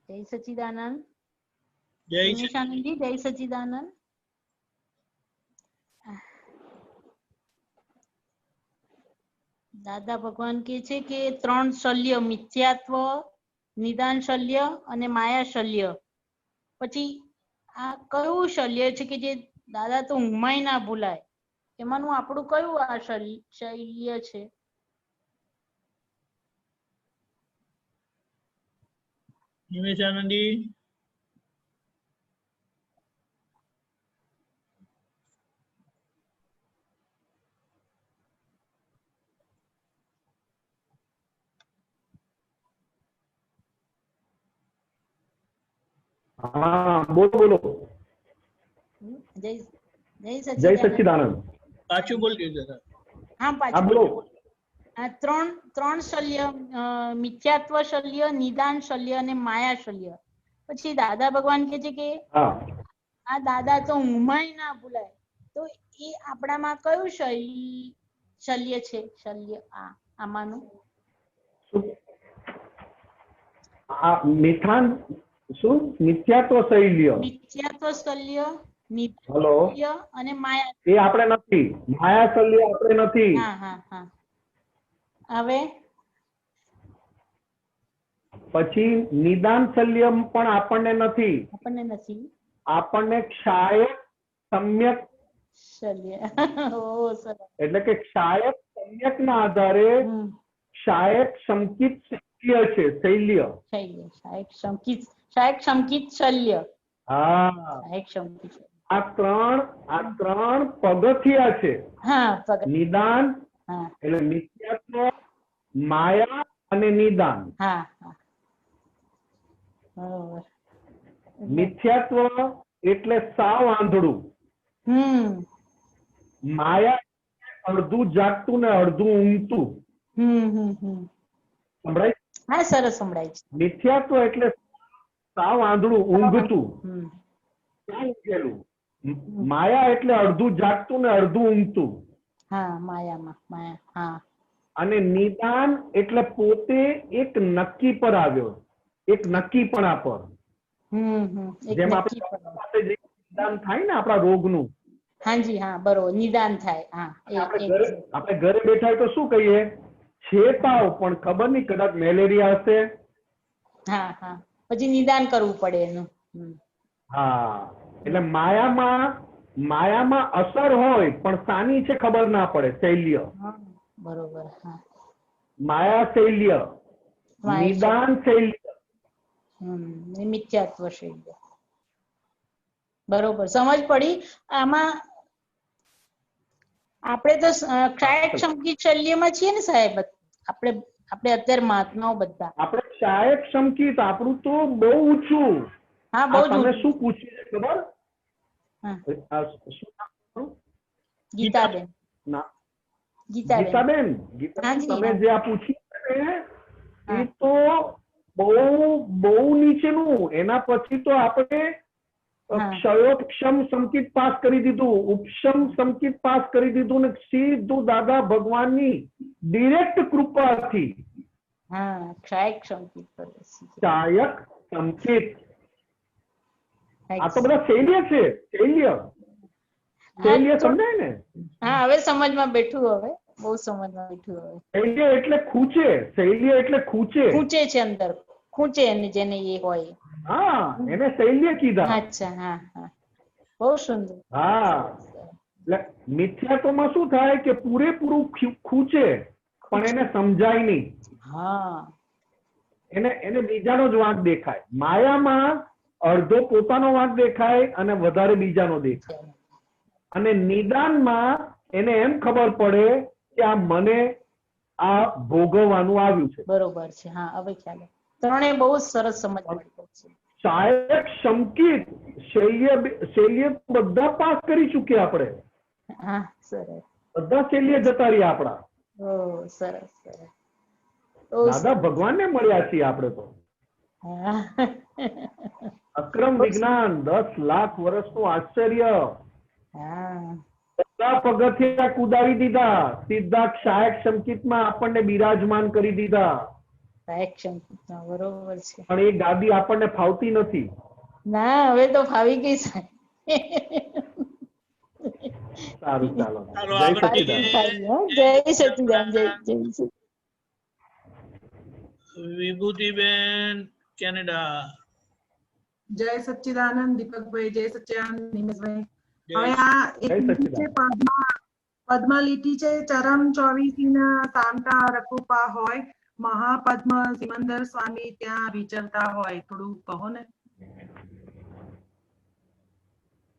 જય સચ્ચિદાનંદ. જય નિશાનંદજી, જય સચ્ચિદાનંદ. દાદા ભગવાન કે છે કે 3 શલ્ય, મિથ્યાત્વ, નિદાન શલ્ય અને માયા શલ્ય. પછી આ કયું શલ્ય છે કે જે દાદા તો ઊંઘમાંય ના ભૂલાય? એમાંનું આપણું કયું આ શલ્ય છે? નિમેશાનંદી. હા બોલો બોલો. જય સચ્ચિદાનંદ. પાછું બોલજો જરા. હા પાછું બોલો. 3 શલ્ય, મિથ્યાત્વ શલ્ય, નિદાન શલ્ય અને માયા શલ્ય. પછી દાદા ભગવાન કે છે કે આ દાદા તો ઊંઘમાંય ના ભૂલાય, તો એ આપણામાં કયું શલ્ય છે? શલ્ય આમાંનું મિથાન શું? મિથ્યાત્વ શૈલ્ય. મિથ્યાત્વ શલ્ય, નિદાન હલો, શલ્ય અને માયા. એ આપણે નથી. માયા શલ્ય આપણે નથી. હા હા હા. હવે પછી નિદાન શલ્ય પણ આપણને નથી. આપણને ક્ષાયક સમ્યક શલ્ય. એટલે કે ક્ષાયક સમ્યક ના આધારે ક્ષાયક સંકિત શલ્ય છે. શૈલ્ય. ક્ષાયક સંકિત શલ્ય. હા, આ ત્રણ પગથિયા છે. નિદાન એટલે મિથ્યાત્વ, માયા અને નિદાન. મિથ્યાત્વ એટલે સાવ આંધળું. માયા અડધું જાગતું ને અડધું ઊંઘતું. સંભળાય? હા સરસ સંભળાય છે. મિથ્યાત્વ એટલે સાવ આંધળું, ઊંઘતું, માયા એટલે અડધું જાગતું ને અડધું ઊંઘતું. હા, માયામાં માયા. અને નિદાન એટલે પોતે એક નક્કી પર આવ્યો, એક નક્કીપણા પર. જેમ આપણે નિદાન થાય ને આપણા રોગનું. હાજી હા બરોબર, નિદાન થાય. આપણે ઘરે બેઠા તો શું કહીએ? છે તાવ પણ ખબર નહીં, કદાચ મેલેરિયા હશે. હા હા, પછી નિદાન કરવું પડે એનું. હા, એટલે માયામાં અસર હોય પણ સાની છે ખબર ના પડે. શૈલ્ય. બરોબર. માયા શૈલ્ય, નિદાન શૈલ્ય, મિથ્યાત્વ શૈલ્ય. બરોબર, સમજ પડી. આમાં આપણે તો ક્ષાયક સંકિત શલ્યમાં છીએ ને સાહેબ? આપણે અત્યારે મહાત્માઓ બધા આપણે ક્ષાયક સંકિત. આપણું તો બહુ ઊંચું. હા બહુ તમે શું પૂછ્યું ખબર? ગીતાબેન. ગીતાબેન, તમે જે આ પૂછ્યું ને એ તો બહુ નીચેનું. એના પછી તો આપણે ક્ષયોપક્ષમ સંકિત પાસ કરી દીધું, ઉપશમ સંકિત પાસ કરી દીધું ને સીધું દાદા ભગવાનની ડિરેક્ટ કૃપાથી ક્ષાયક સંકિત. ક્ષાયક સંકિત. આ તો બધા શૈલ્ય છે. શૈલ્ય સમજાય ને? હા, હવે સમજમાં બેઠું. હવે બહુ સમજમાં બેઠું. હવે શૈલ્ય એટલે ખૂંચે. શૈલ્ય એટલે ખૂંચે છે અંદર, ખૂંચે જેને એ હોય. હા, એને શૈલ્ય કીધા. અચ્છા. હા હા, બહુ સુંદર. હા, એટલે મિથ્યાત્વમાં શું થાય કે પૂરેપૂરું ખૂચે પણ એને સમજાય નહીં. હા, એને બીજાનો જ વાંક દેખાય. માયામાં અડધો પોતાનો વાંક દેખાય અને વધારે બીજાનો દેખાય. અને નિદાનમાં એને એમ ખબર પડે કે આ મને આ ભોગવવાનું આવ્યું છે. બરોબર છે. હા, હવે ખ્યાલ આવ્યો. ત્રણેય બહુ સરસ સમજ પડી છે. સહાયક સંકિત શૈલ્ય બધા પાસ કરી ચૂક્યા આપણે. હા, સરસ. બધા શૈલ્ય જતા રહ્યા આપણા. ઓહ, સરસ સરસ. દાદા ભગવાનને મળ્યા છીએ આપણે તો. હા. અક્રમ વિજ્ઞાન 10 લાખ વર્ષનું આશ્ચર્ય. હા, બધા પગથિયા કુદાવી દીધા, સીધા સહાયક સંકિતમાં આપણને બિરાજમાન કરી દીધા. એક્શન બરોબર છે. પણ એ ગાદી આપણને ફાવતી નથી. ના, હવે તો ફાવી ગઈ છે. સારું, ચાલો. જય સચિદાન. જય સચિદાન. વિભૂતિબેન કેનેડા. જય સચ્ચિદાનંદ દીપકભાઈ, જય સચ્ચિદાનંદ નિમેશભાઈ. જય હવે આ એક લીટી છે પદ્મા લીટી છે, ચરમ 24 ના સામટા રઘુપા હોય, મહાપદ્મ સિમંદર સ્વામી ત્યાં વિચરતા હોય. થોડું કહો ને.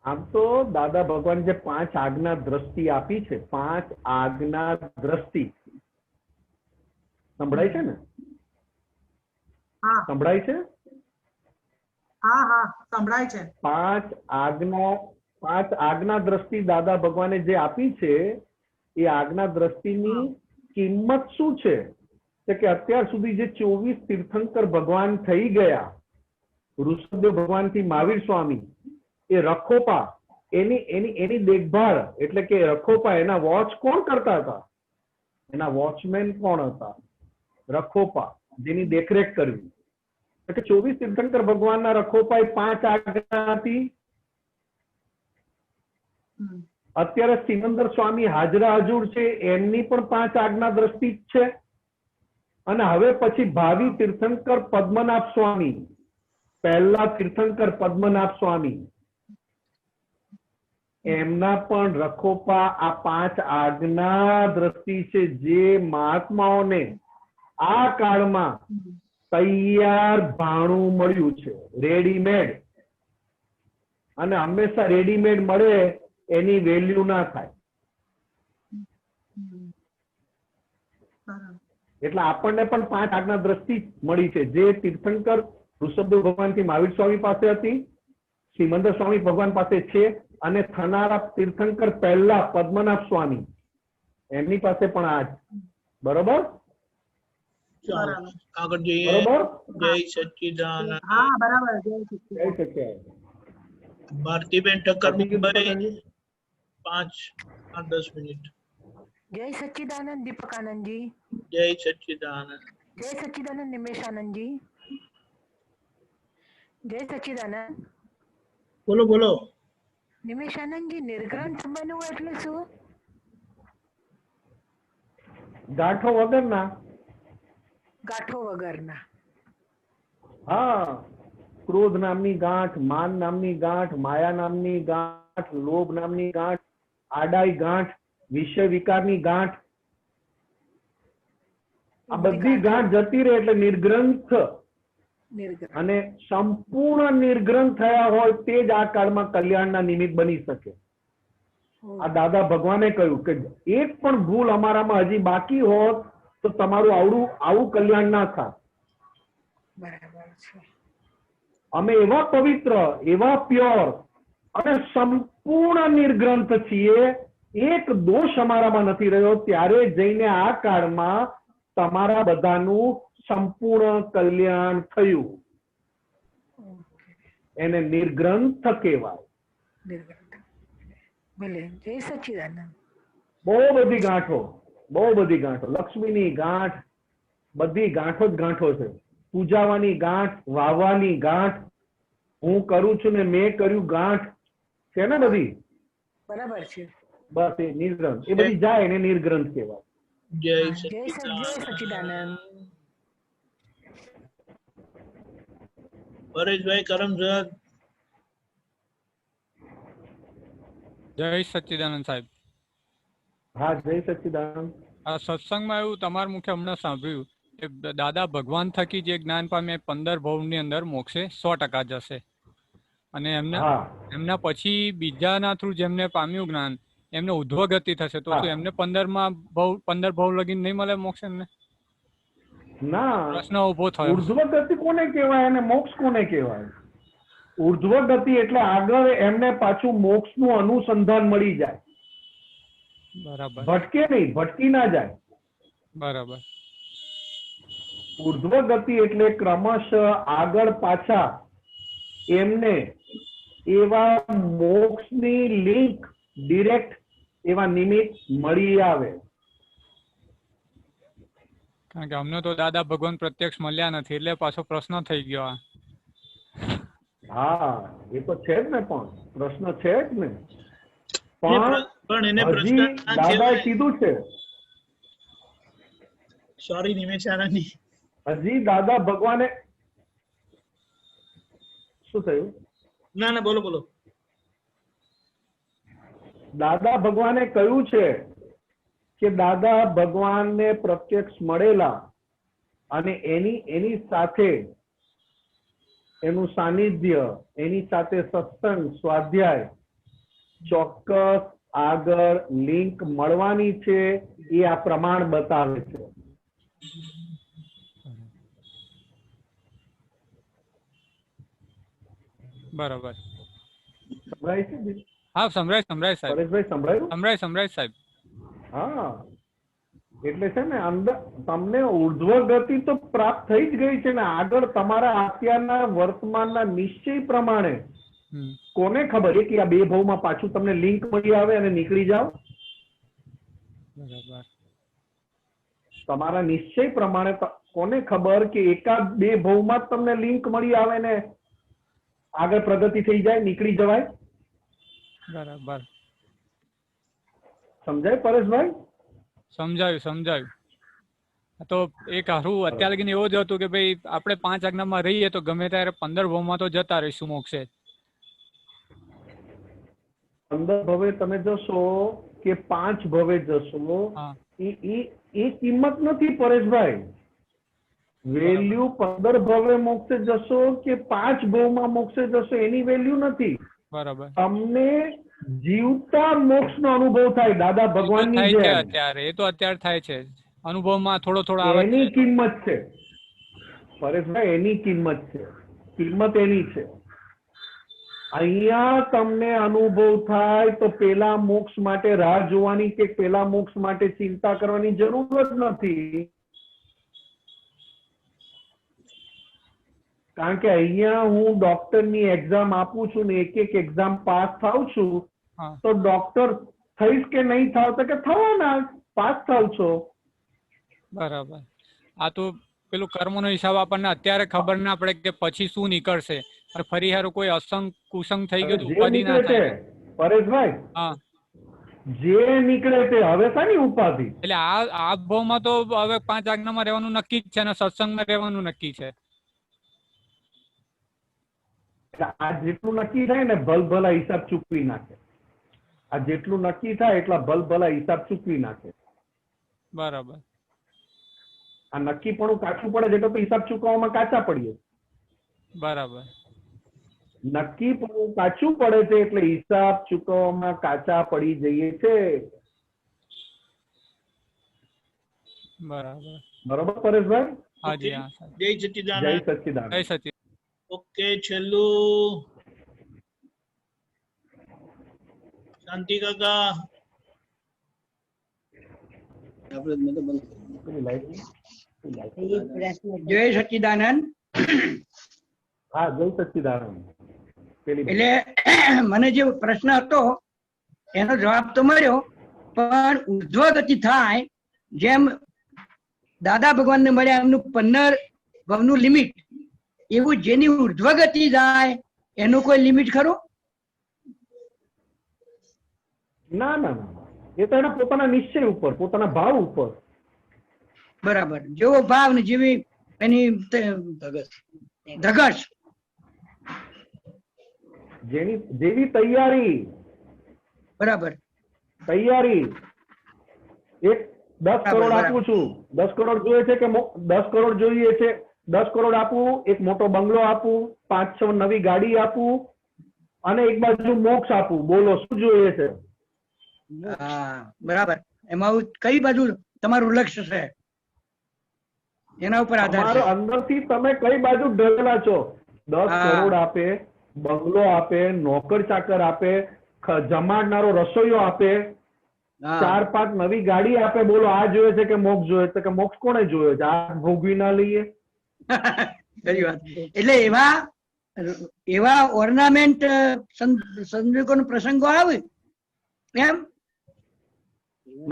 આમ તો દાદા ભગવાન જે 5 આજ્ઞા દ્રષ્ટિ આપી છે, 5 આજ્ઞા દ્રષ્ટિ સંભળાય છે ને? સંભળાય છે? હા હા, સંભળાય છે. 5 આજ્ઞા દ્રષ્ટિ દાદા ભગવાને જે આપી છે, એ આજ્ઞા દ્રષ્ટિની કિંમત શું છે? કે અત્યાર સુધી જે 24 તીર્થંકર ભગવાન થઈ ગયા, ઋષભદેવ ભગવાન થી મહાવીર સ્વામી, એ રખોપા એની દેખભાળ, એટલે કે રખોપા એના વોચ કોણ કરતા હતા? એના વોચમેન કોણ હતા? રખોપા, જેની દેખરેખ કરવી. એટલે 24 તીર્થંકર ભગવાનના રખોપા એ 5 આજ્ઞા હતી. અત્યારે સિમંદર સ્વામી હાજરા હજુર છે, એમની પણ 5 આજ્ઞા દ્રષ્ટિ જ છે. અને હવે પછી ભાવિ તીર્થંકર પદ્મનાભ સ્વામી, પહેલા તીર્થંકર પદ્મનાભ સ્વામી, એમના પણ રખોપા આ 5 આજ્ઞા દ્રષ્ટિ છે, જે મહાત્માઓને આ કાળમાં તૈયાર ભાણું મળ્યું છે, રેડીમેડ. અને હંમેશા રેડીમેડ મળે એની વેલ્યુ ના થાય. એટલે આપણને પણ 5 આજ્ઞા દ્રષ્ટિ મળી છે, જે તીર્થંકર ઋષભદેવ ભગવાન થી મહાવીર સ્વામી પાસે હતી, સિમંદર સ્વામી ભગવાન પાસે છે, અને થનારા તીર્થંકર પહેલા પદ્મનાભ સ્વામી, એમની પાસે પણ આ જ. બરોબર? આગળ જઈએ. જય સચ્ચિદાનંદ. હા, બરાબર. જય સચ્ચિદાનંદ. ભારતીબેન ઠક્કર, મુંબઈ. 5-10 મિનિટ. જય સચ્ચિદાનંદ દીપકાનંદજી. જય સચ્ચિદાનંદ. જય સચ્ચિદાનંદ નિમેશાનંદજી. જય સચ્ચિદાનંદ. બોલો બોલો. નિમેશાનંદજી, નિર્ગ્રંથ બનવું એટલે શું? ગાંઠો વગરના. ગાંઠો વગરના. હા, ક્રોધ નામની ગાંઠ, માન નામની ગાંઠ, માયા નામની ગાંઠ, લોભ નામની ગાંઠ, આડાઈ ગાંઠ, વિષય વિકારની ગાંઠ, આ બધી ગાંઠ જતી રહે એટલે નિર્ગ્રંથ. અને સંપૂર્ણ નિર્ગ્રંથ થયા હોય તે જ આ કાળમાં કલ્યાણના નિમિત્ત બની શકે. આ દાદા ભગવાને કહ્યું કે એક પણ ભૂલ અમારામાં હજી બાકી હોત તો તમારું આવું કલ્યાણ ના થાય. અમે એવા પવિત્ર, એવા પ્યોર અને સંપૂર્ણ નિર્ગ્રંથ છીએ, એક દોષ અમારામાં નથી રહ્યો, ત્યારે જઈને આ કાળમાં તમારા બધાનું સંપૂર્ણ કલ્યાણ થયું. એને નિર્ગ્રંથ કહેવાય. જય સચ્ચિદાનંદ. બહુ બધી ગાંઠો, બહુ બધી ગાંઠો, લક્ષ્મીની ગાંઠ, બધી ગાંઠો જ ગાંઠો છે. પૂજાવાની ગાંઠ, વાવવાની ગાંઠ, હું કરું છું ને મેં કર્યું ગાંઠ છે ને બધી. બરાબર છે. બસ એ નિર્ગ્રંથ, એ બધી જાય એને નિર્ગ્રંથ કહેવાય. જય સચ્ચિદાનંદ. પરેશભાઈ કરમસદ. જય સચ્ચિદાનંદ સાહેબ. હા, જય સચ્ચિદાનંદ. આ સત્સંગમાં એવું તમારા મુખે હમણાં સાંભળ્યું કે દાદા ભગવાન થકી જે જ્ઞાન પામે 15 ભવની અંદર મોક્ષે 100% જશે, અને એમના પછી બીજાના થ્રુ જેમને પામ્યું જ્ઞાન એમને ઉધ્વ ગતિ થશે, તો શું એમને 15 ભવ લગીને નહીં મળે મોક્ષ? એમને ના, પ્રશ્ન ઉભો થયો. ઉર્ધ્વ ગતિ કોને કહેવાય અને મોક્ષ કોને કહેવાય? ઉર્ધ્વ ગતિ એટલે આગળ એમને પાછું મોક્ષનું અનુસંધાન મળી જાય. બરાબર. ભટકે નહીં, ભટકી ના જાય. બરાબર. ઉર્ધ્વ ગતિ એટલે ક્રમશઃ આગળ પાછા એમને એવા મોક્ષની લિંક ડિરેક્ટ એવા નિમિત્ત મળી આવે. કારણ કે અમને તો દાદા ભગવાન પ્રત્યક્ષ મળ્યા નથી, એટલે પાછો પ્રશ્ન થઈ ગયો. હા, એ તો છે જ ને, પણ પ્રશ્ન છે જ ને. પણ એને હજી દાદાએ કીધું છે, સોરી નિમેશાનંદજી, હજી દાદા ભગવાને શું થયું? ના ના, બોલો બોલો. દાદા ભગવાને કહ્યું છે કે દાદા ભગવાનને પ્રત્યક્ષ મળેલા અને એની સાથે એનું સાનિધ્ય, એની સાથે સત્સંગ, સ્વાધ્યાય ચોક્કસ આગળ લિંક મળવાની છે, એ આ પ્રમાણ બતાવે છે. બરાબર. સંભળાય છે? હા, સંભળાય સાહેબ. પરેશભાઈ સંભળાયું? સંભળાય સાહેબ. હા, એટલે છે ને, અંદર તમને ઉર્ધ્વ ગતિ તો પ્રાપ્ત થઈ જ ગઈ છે ને. આગળ તમારા અત્યારના વર્તમાનના નિશ્ચય પ્રમાણે કોને ખબર કે આ 2 ભાવમાં પાછું તમને લિંક મળી આવે અને નીકળી જાઓ? તમારા નિશ્ચય પ્રમાણે કોને ખબર કે એકાદ 2 ભાવમાં જ તમને લિંક મળી આવે ને આગળ પ્રગતિ થઈ જાય, નીકળી જવાય? બરાબર. સમજાય પરેશભાઈ? સમજાયું. તો એક હારું અત્યાર લગીને એવું જ હતું કે ભાઈ આપણે 5 આજ્ઞામાં રહીએ તો ગમે ત્યારે 15 ભવમાં તો જતા રહીશું મોક્ષે. 15 ભવે તમે જશો કે 5 ભવે જશો, એ કિંમત નથી પરેશભાઈ. વેલ્યુ 15 ભવે મોક્ષે જશો કે 5 ભવમાં મોક્ષે જશો એની વેલ્યુ નથી. બરાબર. તમને જીવતા મોક્ષનો અનુભવ થાય દાદા ભગવાનની જેમ. અત્યારે એ તો અત્યારે થાય છે, અનુભવમાં થોડો આવે. એની કિંમત છે પરેશભાઈ, એની કિંમત છે. કિંમત એની છે. અહીંયા તમને અનુભવ થાય તો પેલા મોક્ષ માટે રાહ જોવાની કે પેલા મોક્ષ માટે ચિંતા કરવાની જરૂર જ નથી. કારણ કે અહીંયા હું ડોક્ટરની એક્ઝામ આપું છું ને એક એક્ઝામ પાસ થાઉં છું, તો ડોક્ટર થઈશ કે નહીં થાવ તો કે થવાના, પાસ થાવ છો. બરાબર. આ તો પેલું કર્મનો હિસાબ આપણને અત્યારે ખબર ના પડે કે પછી શું નીકળશે, ફરી હારું કોઈ અસંગ કુસંગ થઈ ગયું ઉપાધિ ના થાય. પરેશભાઈ, જે નીકળે તે હવે શાની ઉપાધિ? એટલે આ ભાવમાં તો હવે 5 આજ્ઞામાં રહેવાનું નક્કી જ છે અને સત્સંગમાં રહેવાનું નક્કી છે. આ જેટલું નક્કી થાય ને ભલભલા હિસાબ ચૂકવી નાખે. આ જેટલું નક્કી થાય એટલા ભલભલા હિસાબ ચૂકવી નાખે. બરાબર. આ નક્કી પણ કાચું પડે છે તો હિસાબ ચૂકવવામાં કાચા પડીએ. બરાબર. નક્કી પણ કાચું પડે છે એટલે હિસાબ ચૂકવવામાં કાચા પડી જઈએ છે. બરાબર. બરોબર પરેશભાઈ? હાજી. હા. જય સચ્ચિદાનંદ. જય સચ્ચિદાનંદ. ઓકે, છેલ્લું શાંતિ કાકા. જય સચ્ચિદાનંદ. હા, જય સચ્ચિદાનંદ. એટલે મને જે પ્રશ્ન હતો એનો જવાબ તો મળ્યો, પણ ઉર્ધ્વ ગતિ થાય જેમ દાદા ભગવાનને મળ્યા એમનું 15 ભવનું લિમિટ, એવું જેની ઉર્ધ્વ ગતિ જાય એનું કોઈ લિમિટ ખરું? ના ના ના, એ તો એના પોતાના નિશ્ચય ઉપર, પોતાના ભાવ ઉપર. બરાબર. જેવો ભાવ ને જેવી એની ધગશ, જેવી તૈયારી, બરાબર. તૈયારી. એક 10 કરોડ આપું છું. 10 કરોડ જોઈએ છે કે 10 કરોડ જોઈએ છે? 10 કરોડ આપું, એક મોટો બંગલો આપું, 5-6 નવી ગાડી આપું અને એક બાજુ મોક્ષ આપું. બોલો શું જોઈએ છે? હા બરાબર. એમાં કઈ બાજુ તમારું લક્ષ્ય છે એના ઉપર આધાર તમારો છે. અંદરથી તમે કઈ બાજુ ડરેલા છો? 10 કરોડ આપે, બંગલો આપે, નોકર ચાકર આપે, જમાડનારો રસોઈયો આપે, 4-5 નવી ગાડી આપે. બોલો આ જોઈએ છે કે મોક્ષ જોઈએ છે? કે મોક્ષ કોને જોયો છે? આ ભોગવી ના લઈએ. ખરી વાત. એટલે એવા ઓર્નામેન્ટ સંજોગોનો પ્રસંગો આવે એમ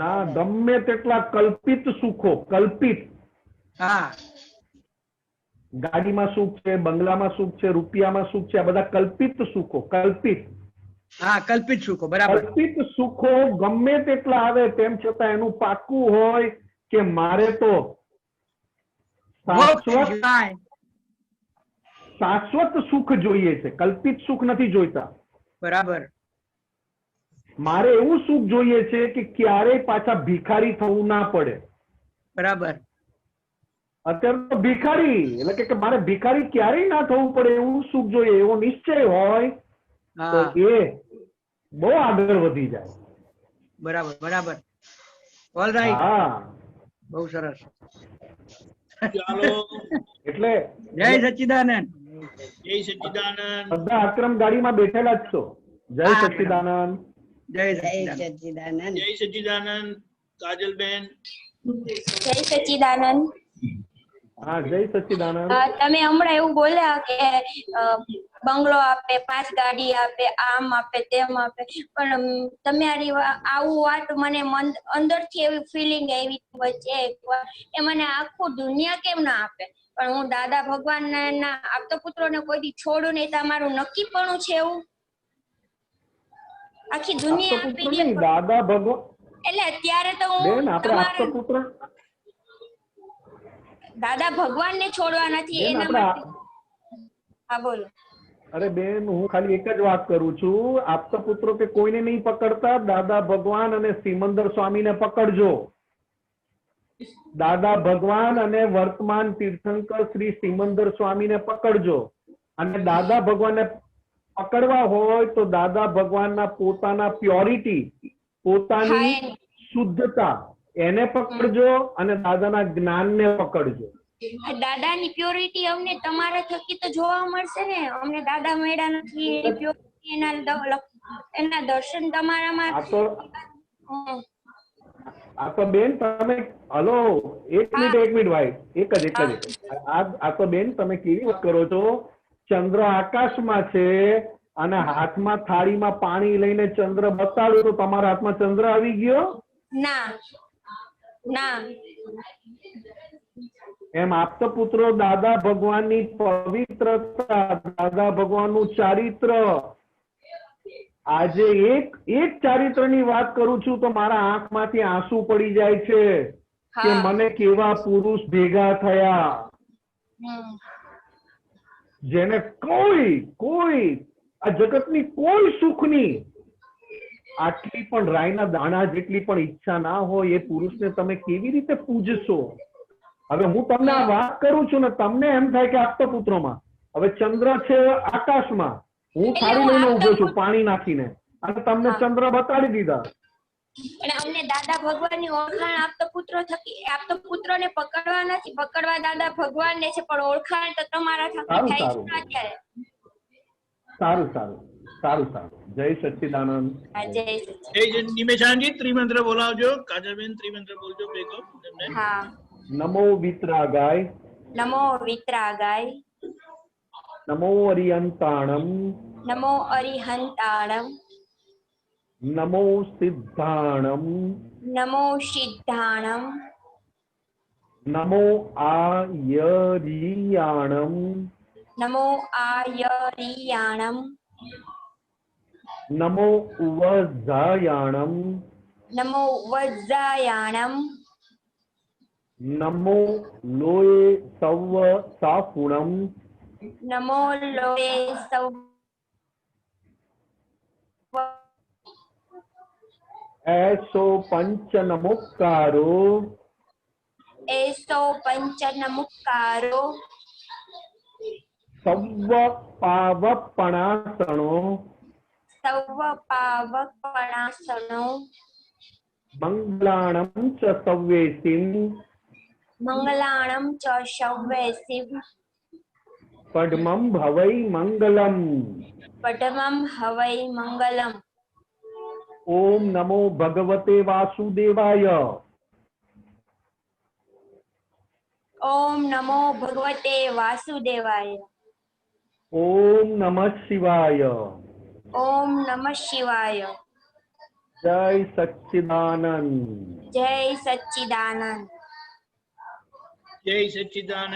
ના, ગમે તેટલા કલ્પિત સુખો, કલ્પિત. હા, ગાડીમાં સુખ છે, બંગલામાં સુખ છે, રૂપિયામાં સુખ છે, આ બધા કલ્પિત સુખો. કલ્પિત. હા, કલ્પિત સુખો. બરાબર. કલ્પિત સુખો ગમે તેટલા આવે તેમ છતાં એનું પાકું હોય કે મારે તો શાશ્વત સુખ જોઈએ છે, કલ્પિત સુખ નથી જોઈતા. બરાબર. મારે એવું સુખ જોઈએ છે કે ક્યારેય પાછા ભિખારી થવું ના પડે. બરાબર. અત્યારે તો ભિખારી એટલે કે મારે ભિખારી ક્યારેય ના થવું પડે એવું સુખ જોઈએ. એવો નિશ્ચય હોય તો એ બહુ આગળ વધી જાય. બરાબર બરાબર. All right. હા, બહુ સરસ. ચાલો એટલે જય સચ્ચિદાનંદ. જય સચ્ચિદાનંદ. બધા અક્રમ ગાડીમાં બેઠેલા જ છો. જય સચ્ચિદાનંદ. જય સચ્ચિદાનંદ. જય સચ્ચિદાનંદ. કાજલબેન. જય સચ્ચિદાનંદ. હા, જય સચ્ચિદાનંદ. તમે હમણાં એવું બોલ્યા કે બંગલો આપે, 5 ગાડી આપે, આમ આપે, તેમ આપે, પણ તમારી આવું વાત મને અંદરથી એવી ફિલિંગ આવી વચ્ચે એ મને આખું દુનિયા કેમ ના આપે, પણ હું દાદા ભગવાન ના આપતો પુત્રોને કોઈ દી છોડું નહીં. તમારું નક્કીપણું છે એવું આખી દુનિયા આપી દે. દાદા ભગવાન એટલે અત્યારે તો હું બેન આપણે આપતો પુત્ર દાદા ભગવાન ને છોડવા નથી એના માટે. હા બોલો. અરે બેન, હું ખાલી એક જ વાત કરું છું. આપતા પુત્રો કે કોઈને નહીં પકડતા, દાદા ભગવાન અને સિમંદર સ્વામીને પકડજો. દાદા ભગવાન અને વર્તમાન તીર્થંકર શ્રી સિમંદર સ્વામીને પકડજો. અને દાદા ભગવાનને પકડવા હોય તો દાદા ભગવાનના પોતાના પ્યોરિટી, પોતાની શુદ્ધતા એને પકડજો અને દાદાના જ્ઞાનને પકડજો. દાદાની પ્યોરિટી અમને તમારા થકી તો જોવા મળશે ને. અમને દાદા મળ્યા નથી એની પ્યોરિટી, એના દર્શન તમારામાં. આ તો બેન તમે હલો એક મિનિટ ભાઈ, એક જ આ તો બેન તમે કેવી વાત કરો છો? ચંદ્ર આકાશમાં છે અને હાથમાં થાળીમાં પાણી લઈને ચંદ્ર બતાડ્યો તો તમારા હાથમાં ચંદ્ર આવી ગયો? ના ના. એમ આપતા પુત્રો દાદા ભગવાનની પવિત્રતા, દાદા ભગવાનનું ચારિત્ર. આજે એક ચારિત્રની વાત કરું છું તો મારા આંખમાંથી આંસુ પડી જાય છે કે મને કેવા પુરુષ ભેગા થયા જેને કોઈ આ જગતની કોઈ સુખની આટલી પણ રાયના દાણા જેટલી પણ ઈચ્છા ના હોય એ પુરુષને તમે કેવી રીતે પૂજશો? હવે હું તમને આ વાત કરું છું ને, તમને એમ થાય કે આપતા પુત્રોમાં હવે ચંદ્ર છે આકાશમાં, હું થાળી લઈને ઉભો છું પાણી નાખીને, અને તમને ચંદ્ર બતાડી દીધા. અને અમને દાદા ભગવાનની ઓળખાણ આપતો પુત્રો થકી, આપતો પુત્રોને પકડવા નથી, પકડવા દાદા ભગવાનને છે, પણ ઓળખાણ તો તમારા થકી થાય છે અત્યારે. સારું. જય સચ્ચિદાનંદ. જય નિમેશાનજી ત્રિમંત્ર બોલાવજો. કાજલબેન ત્રિમંત્ર બોલજો ભેગો. હા. નમો વિતરાગાય. નમો વિતરાગાય. નમો અરિયંતાણમ. નમો અરિહંતાણમ. નમો સિદ્ધાણમ. નમો સિદ્ધાણમ. નમો આયરિયાણમ. નમો આયરિયાણમ. નમો ઉવજાયાણમ. નમો વજ્જાયાણમ. નમો લોય સવ સાફુણમ. નમો લોય સવ ऐसो पंच नमोकारो एसो पंच नमुकारो सव्व पावपणासनो सव पावपणासनो मंगलाणं च सव्येसिं मंगलाणं च शव्येसिं पद्मं भवै मंगलम्। पद्मं हवै मंगलम्। ओम नमो भगवते वासुदेवाय। ओम नमो भगवते वासुदेवाय। ओम नमः शिवाय। ओम नमः शिवाय। जय सच्चिदानंद। जय सच्चिदानंद। जय सच्चिदानंद।